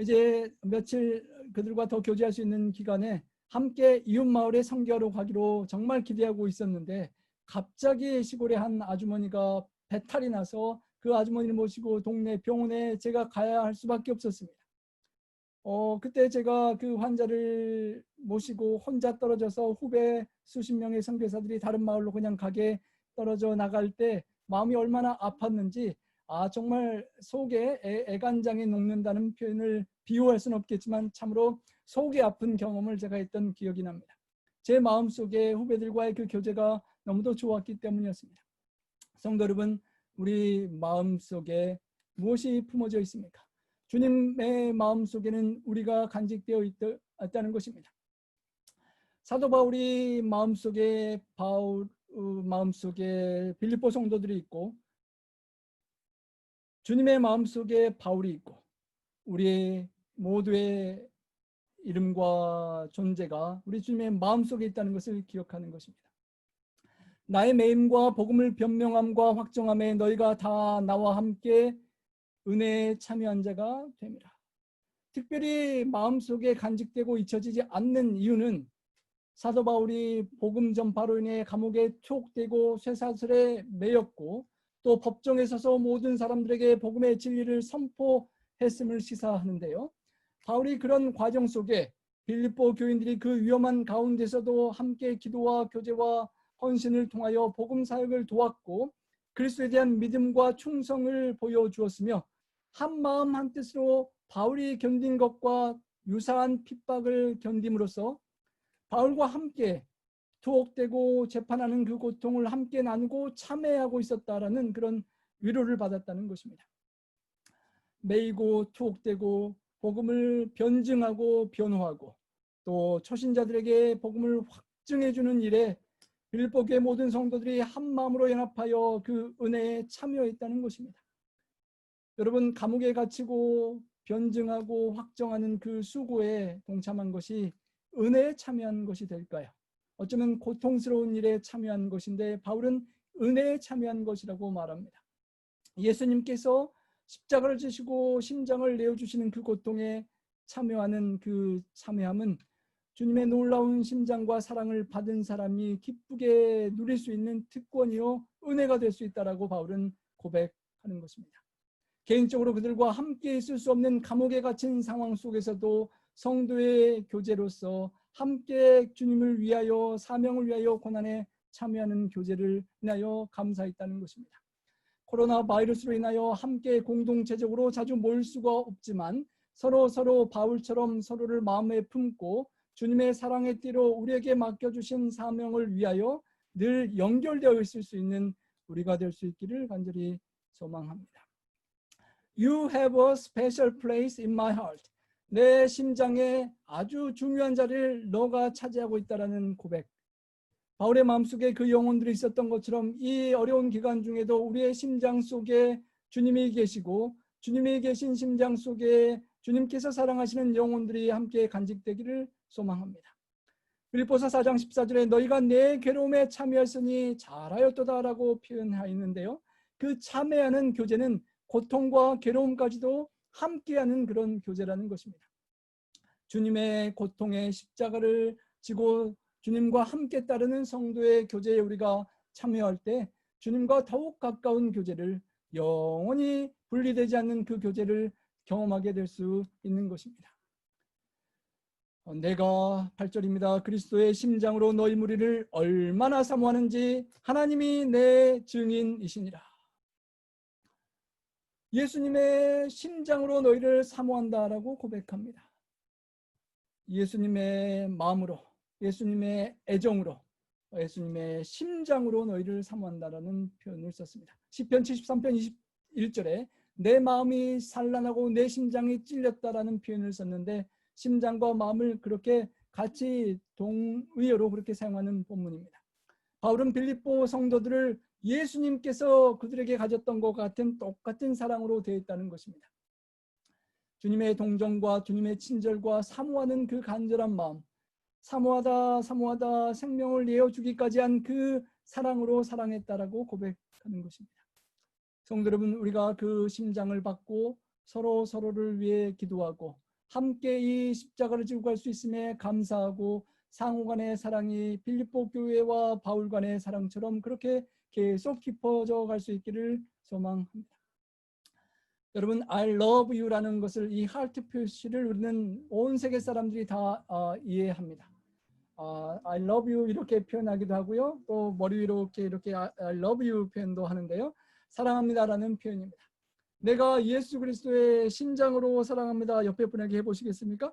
이제 며칠 그들과 더 교제할 수 있는 기간에 함께 이웃마을에 선교하러 가기로 정말 기대하고 있었는데, 갑자기 시골의 한 아주머니가 배탈이 나서 그 아주머니를 모시고 동네 병원에 제가 가야 할 수밖에 없었습니다. 그때 제가 그 환자를 모시고 혼자 떨어져서 후배 수십 명의 선교사들이 다른 마을로 그냥 가게 떨어져 나갈 때 마음이 얼마나 아팠는지, 정말 속에 애간장이 녹는다는 표현을 비유할 수는 없겠지만 참으로 속이 아픈 경험을 제가 했던 기억이 납니다. 제 마음속에 후배들과의 그 교제가 너무도 좋았기 때문이었습니다. 성도 여러분, 우리 마음속에 무엇이 품어져 있습니까? 주님의 마음속에는 우리가 간직되어 있다는 것입니다. 사도 바울이 마음속에 빌립보 성도들이 있고, 주님의 마음속에 바울이 있고, 우리 모두의 이름과 존재가 우리 주님의 마음속에 있다는 것을 기억하는 것입니다. 나의 매임과 복음을 변명함과 확정함에 너희가 다 나와 함께 은혜에 참여한 자가 됨이라. 특별히 마음속에 간직되고 잊혀지지 않는 이유는 사도 바울이 복음 전파로 인해 감옥에 투옥되고 쇠사슬에 매였고, 또 법정에 서서 모든 사람들에게 복음의 진리를 선포했음을 시사하는데요. 바울이 그런 과정 속에 빌립보 교인들이 그 위험한 가운데서도 함께 기도와 교제와 헌신을 통하여 복음 사역을 도왔고 그리스도에 대한 믿음과 충성을 보여주었으며, 한 마음 한 뜻으로 바울이 견딘 것과 유사한 핍박을 견딤으로써 바울과 함께 투옥되고 재판하는 그 고통을 함께 나누고 참회하고 있었다라는 그런 위로를 받았다는 것입니다. 매이고 투옥되고 복음을 변증하고 변호하고 또 초신자들에게 복음을 확증해주는 일에 빌립보 교회 모든 성도들이 한 마음으로 연합하여 그 은혜에 참여했다는 것입니다. 여러분, 감옥에 갇히고 변증하고 확정하는 그 수고에 동참한 것이 은혜에 참여한 것이 될까요? 어쩌면 고통스러운 일에 참여한 것인데 바울은 은혜에 참여한 것이라고 말합니다. 예수님께서 십자가를 지시고 심장을 내어주시는 그 고통에 참여하는 그 참여함은 주님의 놀라운 심장과 사랑을 받은 사람이 기쁘게 누릴 수 있는 특권이요 은혜가 될 수 있다라고 바울은 고백하는 것입니다. 개인적으로 그들과 함께 있을 수 없는 감옥에 갇힌 상황 속에서도 성도의 교제로서 함께 주님을 위하여 사명을 위하여 고난에 참여하는 교제를 인하여 감사했다는 것입니다. 코로나 바이러스로 인하여 함께 공동체적으로 자주 모일 수가 없지만 서로 바울처럼 서로를 마음에 품고 주님의 사랑의 띠로 우리에게 맡겨주신 사명을 위하여 늘 연결되어 있을 수 있는 우리가 될 수 있기를 간절히 소망합니다. You have a special place in my heart. 내 심장에 아주 중요한 자리를 너가 차지하고 있다라는 고백. 바울의 마음속에 그 영혼들이 있었던 것처럼 이 어려운 기간 중에도 우리의 심장 속에 주님이 계시고 주님이 계신 심장 속에 주님께서 사랑하시는 영혼들이 함께 간직되기를 소망합니다. 빌립보서 4장 14절에 너희가 내 괴로움에 참여했으니 잘하였도다라고 표현하였는데요. 그 참여하는 교제는 고통과 괴로움까지도 함께하는 그런 교제라는 것입니다. 주님의 고통의 십자가를 지고 주님과 함께 따르는 성도의 교제에 우리가 참여할 때 주님과 더욱 가까운 교제를 영원히 분리되지 않는 그 교제를 경험하게 될 수 있는 것입니다. 내가 8절입니다. 그리스도의 심장으로 너희 무리를 얼마나 사모하는지 하나님이 내 증인이시니라. 예수님의 심장으로 너희를 사모한다라고 고백합니다. 예수님의 마음으로, 예수님의 애정으로, 예수님의 심장으로 너희를 사모한다라는 표현을 썼습니다. 시편 73편 21절에 내 마음이 산란하고 내 심장이 찔렸다라는 표현을 썼는데 심장과 마음을 그렇게 같이 동의어로 그렇게 사용하는 본문입니다. 바울은 빌립보 성도들을 예수님께서 그들에게 가졌던 것 같은 똑같은 사랑으로 대했다는 것입니다. 주님의 동정과 주님의 친절과 사모하는 그 간절한 마음, 사모하다 생명을 내어주기까지 한 그 사랑으로 사랑했다라고 고백하는 것입니다. 성도 여러분, 우리가 그 심장을 받고 서로를 위해 기도하고 함께 이 십자가를 지고 갈 수 있음에 감사하고 상호간의 사랑이 빌립보 교회와 바울 간의 사랑처럼 그렇게 계속 깊어져 갈 수 있기를 소망합니다. 여러분, I love you라는 것을, 이 하트 표시를 우리는 온 세계 사람들이 다 이해합니다. I love you 이렇게 표현하기도 하고요. 또 머리 위로 이렇게 I love you 표현도 하는데요. 사랑합니다라는 표현입니다. 내가 예수 그리스도의 심장으로 사랑합니다. 옆에 분에게 해보시겠습니까?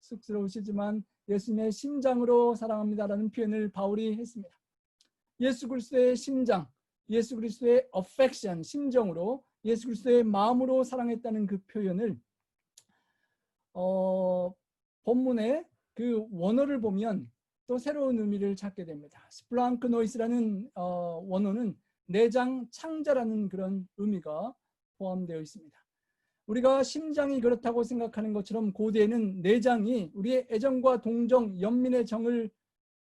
쑥스러우시지만 예수님의 심장으로 사랑합니다라는 표현을 바울이 했습니다. 예수 그리스도의 심장, 예수 그리스도의 affection, 심정으로, 예수 그리스도의 마음으로 사랑했다는 그 표현을 본문의 그 원어를 보면 또 새로운 의미를 찾게 됩니다. 스플랑크노이스라는 원어는 내장 창자라는 그런 의미가 포함되어 있습니다. 우리가 심장이 그렇다고 생각하는 것처럼 고대에는 내장이 우리의 애정과 동정, 연민의 정을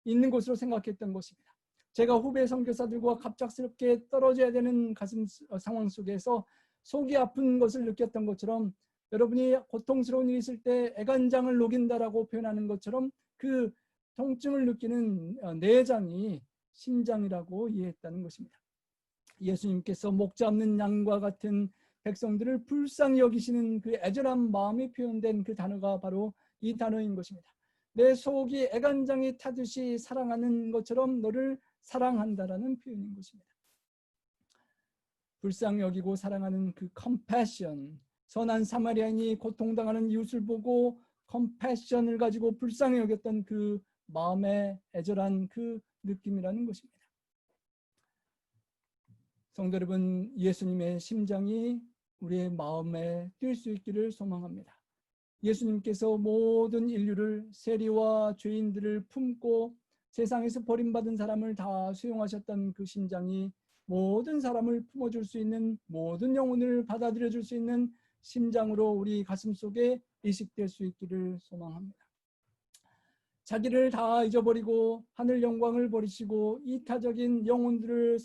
있는 곳으로 생각했던 것입니다. 제가 후배 선교사들과 갑작스럽게 떨어져야 되는 가슴 상황 속에서 속이 아픈 것을 느꼈던 것처럼 여러분이 고통스러운 일이 있을 때 애간장을 녹인다라고 표현하는 것처럼 그 통증을 느끼는 내장이 심장이라고 이해했다는 것입니다. 예수님께서 목 잡는 양과 같은 백성들을 불쌍히 여기시는 그 애절한 마음이 표현된 그 단어가 바로 이 단어인 것입니다. 내 속이 애간장이 타듯이 사랑하는 것처럼 너를 사랑한다라는 표현인 것입니다. 불쌍히 여기고 사랑하는 그 compassion, 선한 사마리아인이 고통당하는 이웃을 보고 compassion을 가지고 불쌍히 여겼던 그 마음의 애절한 그 느낌이라는 것입니다. 성도 여러분, 예수님의 심장이 우리의 마음에 뛸 수 있기를 소망합니다. 예수님께서 모든 인류를, 세리와 죄인들을 품고 세상에서 버림받은 사람을 다 수용하셨던 그 심장이 모든 사람을 품어줄 수 있는, 모든 영혼을 받아들여줄 수 있는 심장으로 우리 가슴 속에 이식될 수 있기를 소망합니다. 자기를 다 잊어버리고 하늘 영광을 버리시고 이타적인 영혼들을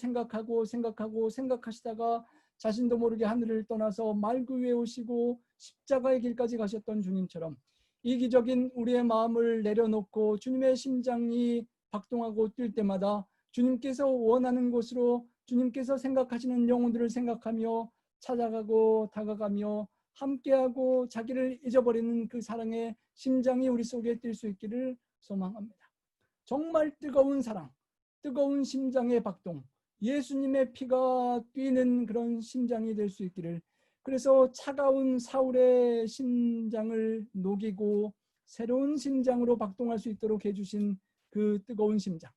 생각하시다가 자신도 모르게 하늘을 떠나서 말구 위에 오시고 십자가의 길까지 가셨던 주님처럼 이기적인 우리의 마음을 내려놓고 주님의 심장이 박동하고 뛸 때마다 주님께서 원하는 곳으로, 주님께서 생각하시는 영혼들을 생각하며 찾아가고 다가가며 함께하고 자기를 잊어버리는 그 사랑의 심장이 우리 속에 뛸 수 있기를 소망합니다. 정말 뜨거운 사랑, 뜨거운 심장의 박동, 예수님의 피가 뛰는 그런 심장이 될 수 있기를, 그래서 차가운 사울의 심장을 녹이고 새로운 심장으로 박동할 수 있도록 해주신 그 뜨거운 심장,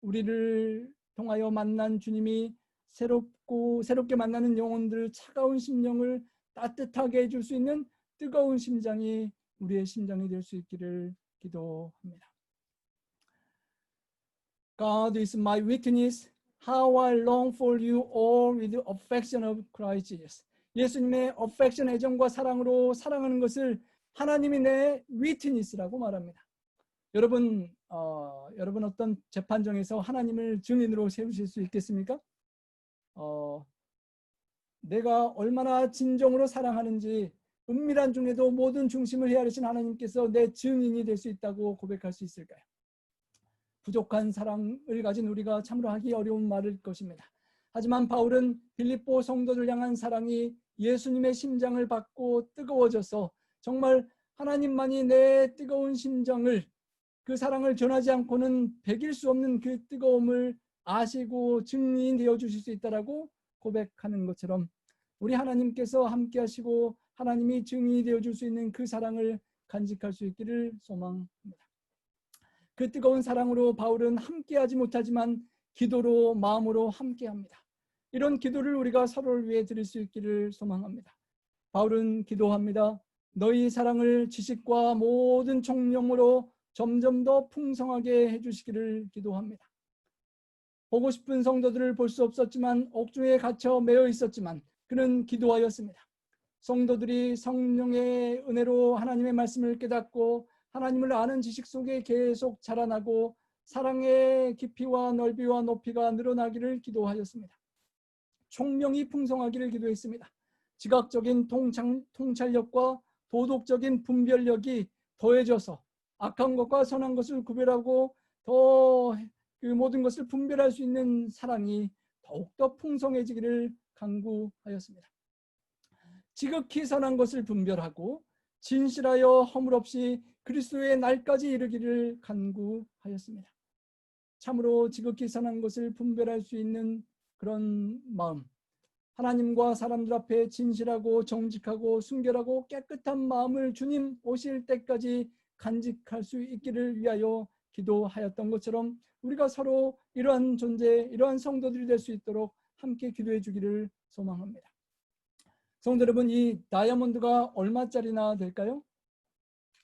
우리를 통하여 만난 주님이 새롭게 만나는 영혼들 차가운 심령을 따뜻하게 해줄 수 있는 뜨거운 심장이 우리의 심장이 될 수 있기를 기도합니다. God is my witness, how I long for you all with the affection of Christ Jesus. 예수님의 affection, 애정과 사랑으로 사랑하는 것을 하나님이 내 witness라고 말합니다. 여러분 어떤 재판정에서 하나님을 증인으로 세우실 수 있겠습니까? 내가 얼마나 진정으로 사랑하는지 은밀한 중에도 모든 중심을 헤아리신 하나님께서 내 증인이 될 수 있다고 고백할 수 있을까요? 부족한 사랑을 가진 우리가 참으로 하기 어려운 말일 것입니다. 하지만 바울은 빌립보 성도들 향한 사랑이 예수님의 심장을 받고 뜨거워져서 정말 하나님만이 내 뜨거운 심장을, 그 사랑을 전하지 않고는 배길 수 없는 그 뜨거움을 아시고 증인되어 주실 수 있다라고 고백하는 것처럼 우리 하나님께서 함께 하시고 하나님이 증인이 되어 줄 수 있는 그 사랑을 간직할 수 있기를 소망합니다. 그 뜨거운 사랑으로 바울은 함께하지 못하지만 기도로 마음으로 함께합니다. 이런 기도를 우리가 서로를 위해 드릴 수 있기를 소망합니다. 바울은 기도합니다. 너희 사랑을 지식과 모든 총명으로 점점 더 풍성하게 해주시기를 기도합니다. 보고 싶은 성도들을 볼 수 없었지만 옥중에 갇혀 매여 있었지만 그는 기도하였습니다. 성도들이 성령의 은혜로 하나님의 말씀을 깨닫고 하나님을 아는 지식 속에 계속 자라나고 사랑의 깊이와 넓이와 높이가 늘어나기를 기도하였습니다. 총명이 풍성하기를 기도했습니다. 지각적인 통찰력과 도덕적인 분별력이 더해져서 악한 것과 선한 것을 구별하고 더 그 모든 것을 분별할 수 있는 사랑이 더욱더 풍성해지기를 간구하였습니다. 지극히 선한 것을 분별하고 진실하여 허물 없이 그리스도의 날까지 이르기를 간구하였습니다. 참으로 지극히 선한 것을 분별할 수 있는 그런 마음, 하나님과 사람들 앞에 진실하고 정직하고 순결하고 깨끗한 마음을 주님 오실 때까지 간직할 수 있기를 위하여 기도하였던 것처럼 우리가 서로 이러한 존재, 이러한 성도들이 될 수 있도록 함께 기도해 주기를 소망합니다. 성도 여러분, 이 다이아몬드가 얼마짜리나 될까요?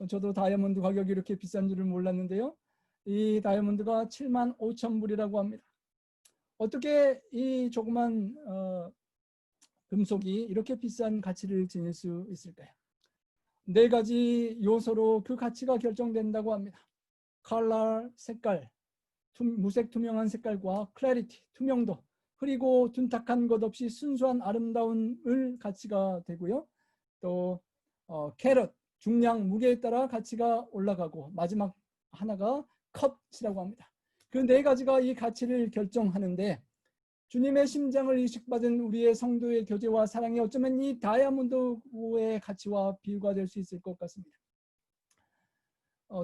저도 다이아몬드 가격이 이렇게 비싼 줄을 몰랐는데요. 이 다이아몬드가 75,000불이라고 합니다. 어떻게 이 조그만 금속이 이렇게 비싼 가치를 지닐 수 있을까요? 4가지 요소로 그 가치가 결정된다고 합니다. 컬러, 색깔, 무색 투명한 색깔과 클래리티, 투명도, 그리고 둔탁한 것 없이 순수한 아름다움을 가치가 되고요. 또 캐럿, 중량, 무게에 따라 가치가 올라가고 마지막 하나가 컷이라고 합니다. 그 4가지가 이 가치를 결정하는데 주님의 심장을 이식받은 우리의 성도의 교제와 사랑이 어쩌면 이 다이아몬드의 가치와 비유가 될 수 있을 것 같습니다.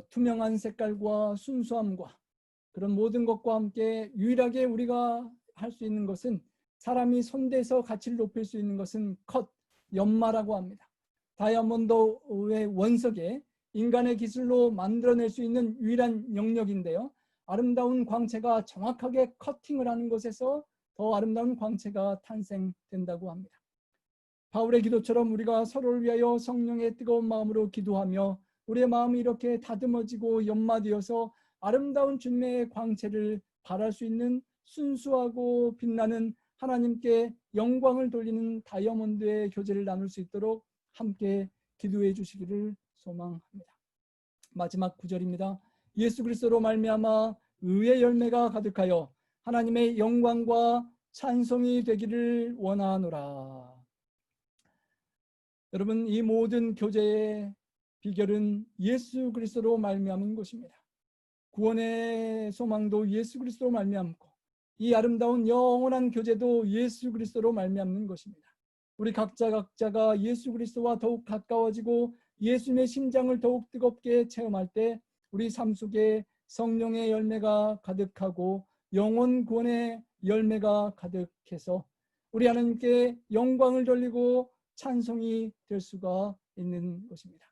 투명한 색깔과 순수함과 그런 모든 것과 함께 유일하게 우리가 할 수 있는 것은, 사람이 손대서 가치를 높일 수 있는 것은 연마라고 합니다. 다이아몬드의 원석에 인간의 기술로 만들어낼 수 있는 유일한 영역인데요. 아름다운 광채가 정확하게 커팅을 하는 곳에서 더 아름다운 광채가 탄생된다고 합니다. 바울의 기도처럼 우리가 서로를 위하여 성령의 뜨거운 마음으로 기도하며 우리의 마음이 이렇게 다듬어지고 연마되어서 아름다운 주님의 광채를 발할 수 있는 순수하고 빛나는 하나님께 영광을 돌리는 다이아몬드의 교제를 나눌 수 있도록 함께 기도해 주시기를 소망합니다. 마지막 9절입니다. 예수 그리스도로 말미암아 의의 열매가 가득하여 하나님의 영광과 찬송이 되기를 원하노라. 여러분, 이 모든 교제의 비결은 예수 그리스도로 말미암은 것입니다. 구원의 소망도 예수 그리스도로 말미암고 이 아름다운 영원한 교제도 예수 그리스도로 말미암는 것입니다. 우리 각자가 예수 그리스도와 더욱 가까워지고 예수님의 심장을 더욱 뜨겁게 체험할 때 우리 삶 속에 성령의 열매가 가득하고 영혼 구원의 열매가 가득해서 우리 하나님께 영광을 돌리고 찬송이 될 수가 있는 것입니다.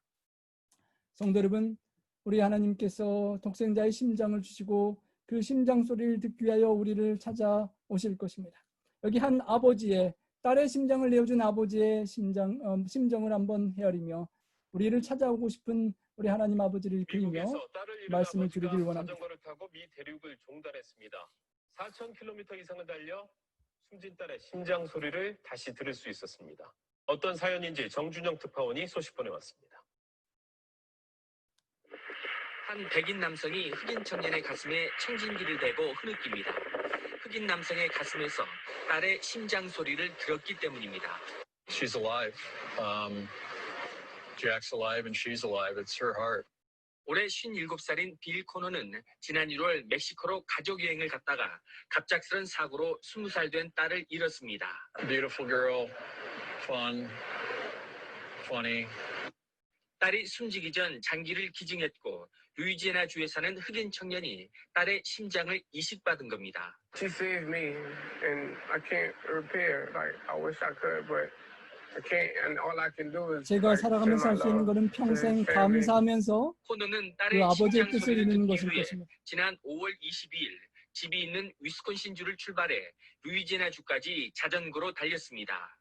성도 여러분, 우리 하나님께서 독생자의 심장을 주시고 그 심장 소리를 듣기 위하여 우리를 찾아오실 것입니다. 여기 한 아버지의 딸의 심장을 내어준 아버지의 심정을 한번 헤아리며 우리를 찾아오고 싶은 우리 하나님 아버지를 그리며 말씀을 드리길 원합니다. 자전거를 타고 미 대륙을 종달했습니다. 4,000km 이상을 달려 숨진 딸의 심장 소리를 다시 들을 수 있었습니다. 어떤 사연인지 정준영 특파원이 소식 보내왔습니다. 한 백인 남성이 흑인 청년의 가슴에 청진기를 대고 흐느낍니다. 흑인 남성의 가슴에서 딸의 심장 소리를 들었기 때문입니다. She's alive. Jack's alive and she's alive. It's her heart. 올해 57살인 빌 코너는 지난 1월 멕시코로 가족 여행을 갔다가 갑작스런 사고로 20살 된 딸을 잃었습니다. Beautiful girl, fun, funny. 딸이 숨지기 전 장기를 기증했고 루이지애나 주에 사는 흑인 청년이 딸의 심장을 이식받은 겁니다. She saved me, and I can't repair. Like I wish I could, but I can't. And all I can do is. 제가 살아가면서 할 수 있는 것은 평생 감사하면서 코너는 그 딸의 아버지의 심장 뜻을 소리를 이루는 듣기 것일 위해 것입니다. 지난 5월 22일 집이 있는 위스콘신주를 출발해 루이지애나 주까지 자전거로 달렸습니다.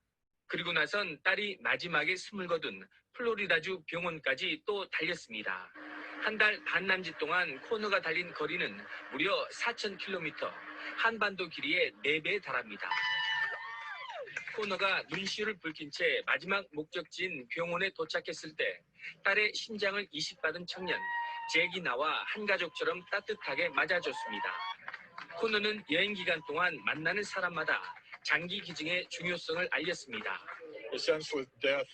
그리고 나선 딸이 마지막에 숨을 거둔 플로리다주 병원까지 또 달렸습니다. 한 달 반 남짓 동안 코너가 달린 거리는 무려 4,000km, 한반도 길이의 4배에 달합니다. 코너가 눈시울을 붉힌 채 마지막 목적지인 병원에 도착했을 때 딸의 심장을 이식받은 청년 잭이 나와 한 가족처럼 따뜻하게 맞아줬습니다. 코너는 여행 기간 동안 만나는 사람마다 장기 기증의 중요성을 알렸습니다. The sense with death,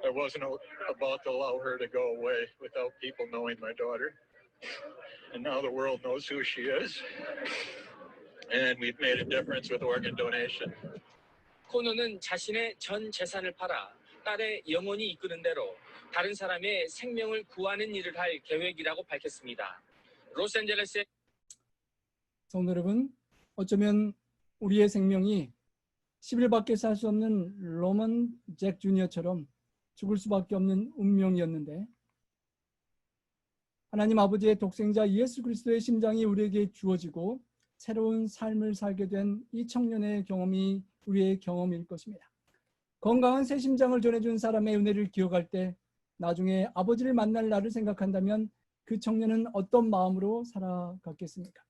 I wasn't about to allow her to go away without people knowing my daughter. And now the world knows who she is. And we've made a difference with organ donation. 코너는 자신의 전 재산을 팔아 딸의 영혼이 이끄는 대로 다른 사람의 생명을 구하는 일을 할 계획이라고 밝혔습니다. 로스앤젤레스의 성도 여러분, 어쩌면 우리의 생명이 10일밖에 살 수 없는 로먼 잭 주니어처럼 죽을 수밖에 없는 운명이었는데 하나님 아버지의 독생자 예수 그리스도의 심장이 우리에게 주어지고 새로운 삶을 살게 된 이 청년의 경험이 우리의 경험일 것입니다. 건강한 새 심장을 전해준 사람의 은혜를 기억할 때 나중에 아버지를 만날 날을 생각한다면 그 청년은 어떤 마음으로 살아갔겠습니까?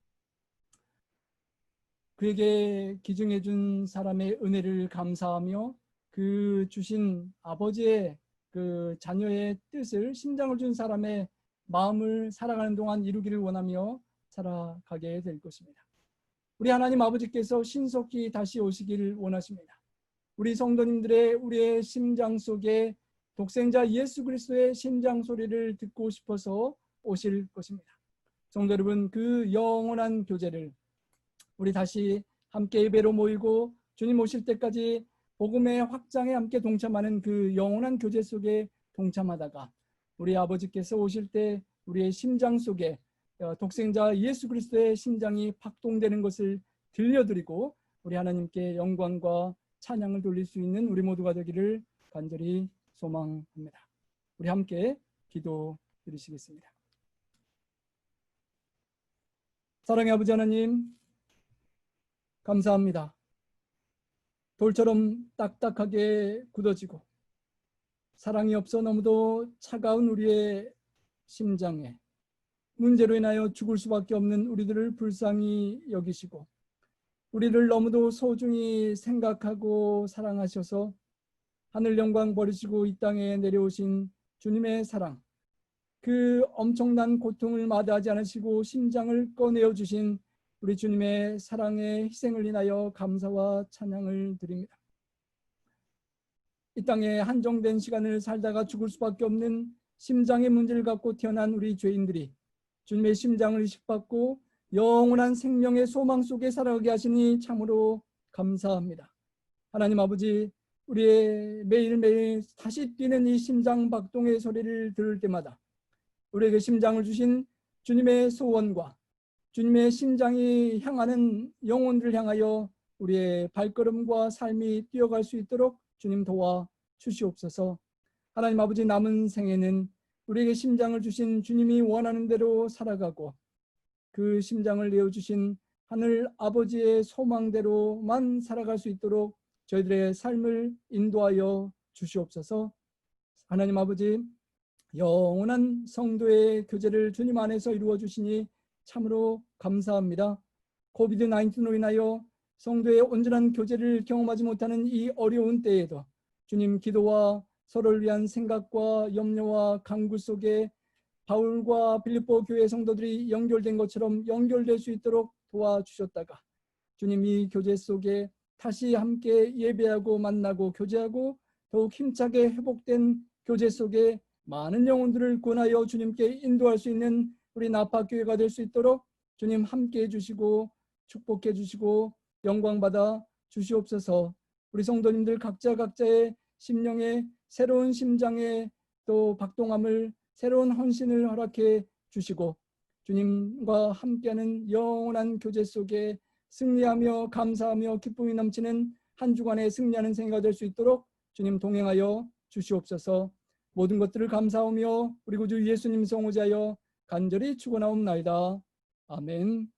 그에게 기증해준 사람의 은혜를 감사하며 그 주신 아버지의 그 자녀의 뜻을 심장을 준 사람의 마음을 살아가는 동안 이루기를 원하며 살아가게 될 것입니다. 우리 하나님 아버지께서 신속히 다시 오시기를 원하십니다. 우리 성도님들의 우리의 심장 속에 독생자 예수 그리스도의 심장 소리를 듣고 싶어서 오실 것입니다. 성도 여러분, 그 영원한 교제를 우리 다시 함께 예배로 모이고 주님 오실 때까지 복음의 확장에 함께 동참하는 그 영원한 교제 속에 동참하다가 우리 아버지께서 오실 때 우리의 심장 속에 독생자 예수 그리스도의 심장이 박동되는 것을 들려드리고 우리 하나님께 영광과 찬양을 돌릴 수 있는 우리 모두가 되기를 간절히 소망합니다. 우리 함께 기도 드리시겠습니다. 사랑의 아버지 하나님, 감사합니다. 돌처럼 딱딱하게 굳어지고 사랑이 없어 너무도 차가운 우리의 심장에 문제로 인하여 죽을 수밖에 없는 우리들을 불쌍히 여기시고 우리를 너무도 소중히 생각하고 사랑하셔서 하늘 영광 버리시고 이 땅에 내려오신 주님의 사랑, 그 엄청난 고통을 마다하지 않으시고 심장을 꺼내어 주신 우리 주님의 사랑의 희생을 인하여 감사와 찬양을 드립니다. 이 땅에 한정된 시간을 살다가 죽을 수밖에 없는 심장의 문제를 갖고 태어난 우리 죄인들이 주님의 심장을 이식받고 영원한 생명의 소망 속에 살아가게 하시니 참으로 감사합니다. 하나님 아버지, 우리의 매일매일 다시 뛰는 이 심장 박동의 소리를 들을 때마다 우리에게 심장을 주신 주님의 소원과 주님의 심장이 향하는 영혼들을 향하여 우리의 발걸음과 삶이 뛰어갈 수 있도록 주님 도와 주시옵소서. 하나님 아버지, 남은 생에는 우리에게 심장을 주신 주님이 원하는 대로 살아가고 그 심장을 내어주신 하늘 아버지의 소망대로만 살아갈 수 있도록 저희들의 삶을 인도하여 주시옵소서. 하나님 아버지, 영원한 성도의 교제를 주님 안에서 이루어 주시니 참으로 감사합니다. 코비드-19로 인하여 성도의 온전한 교제를 경험하지 못하는 이 어려운 때에도 주님, 기도와 서로를 위한 생각과 염려와 간구 속에 바울과 빌립보 교회 성도들이 연결된 것처럼 연결될 수 있도록 도와주셨다가 주님, 이 교제 속에 다시 함께 예배하고 만나고 교제하고 더욱 힘차게 회복된 교제 속에 많은 영혼들을 구원하여 주님께 인도할 수 있는 우리 나파교회가 될 수 있도록 주님 함께해 주시고 축복해 주시고 영광받아 주시옵소서. 우리 성도님들 각자의 심령에 새로운 심장에 또 박동함을, 새로운 헌신을 허락해 주시고 주님과 함께하는 영원한 교제 속에 승리하며 감사하며 기쁨이 넘치는 한 주간의 승리하는 생애가 될 수 있도록 주님 동행하여 주시옵소서. 모든 것들을 감사하며 우리 구주 예수님 성호자여 간절히 축원하옵나이다. 아멘.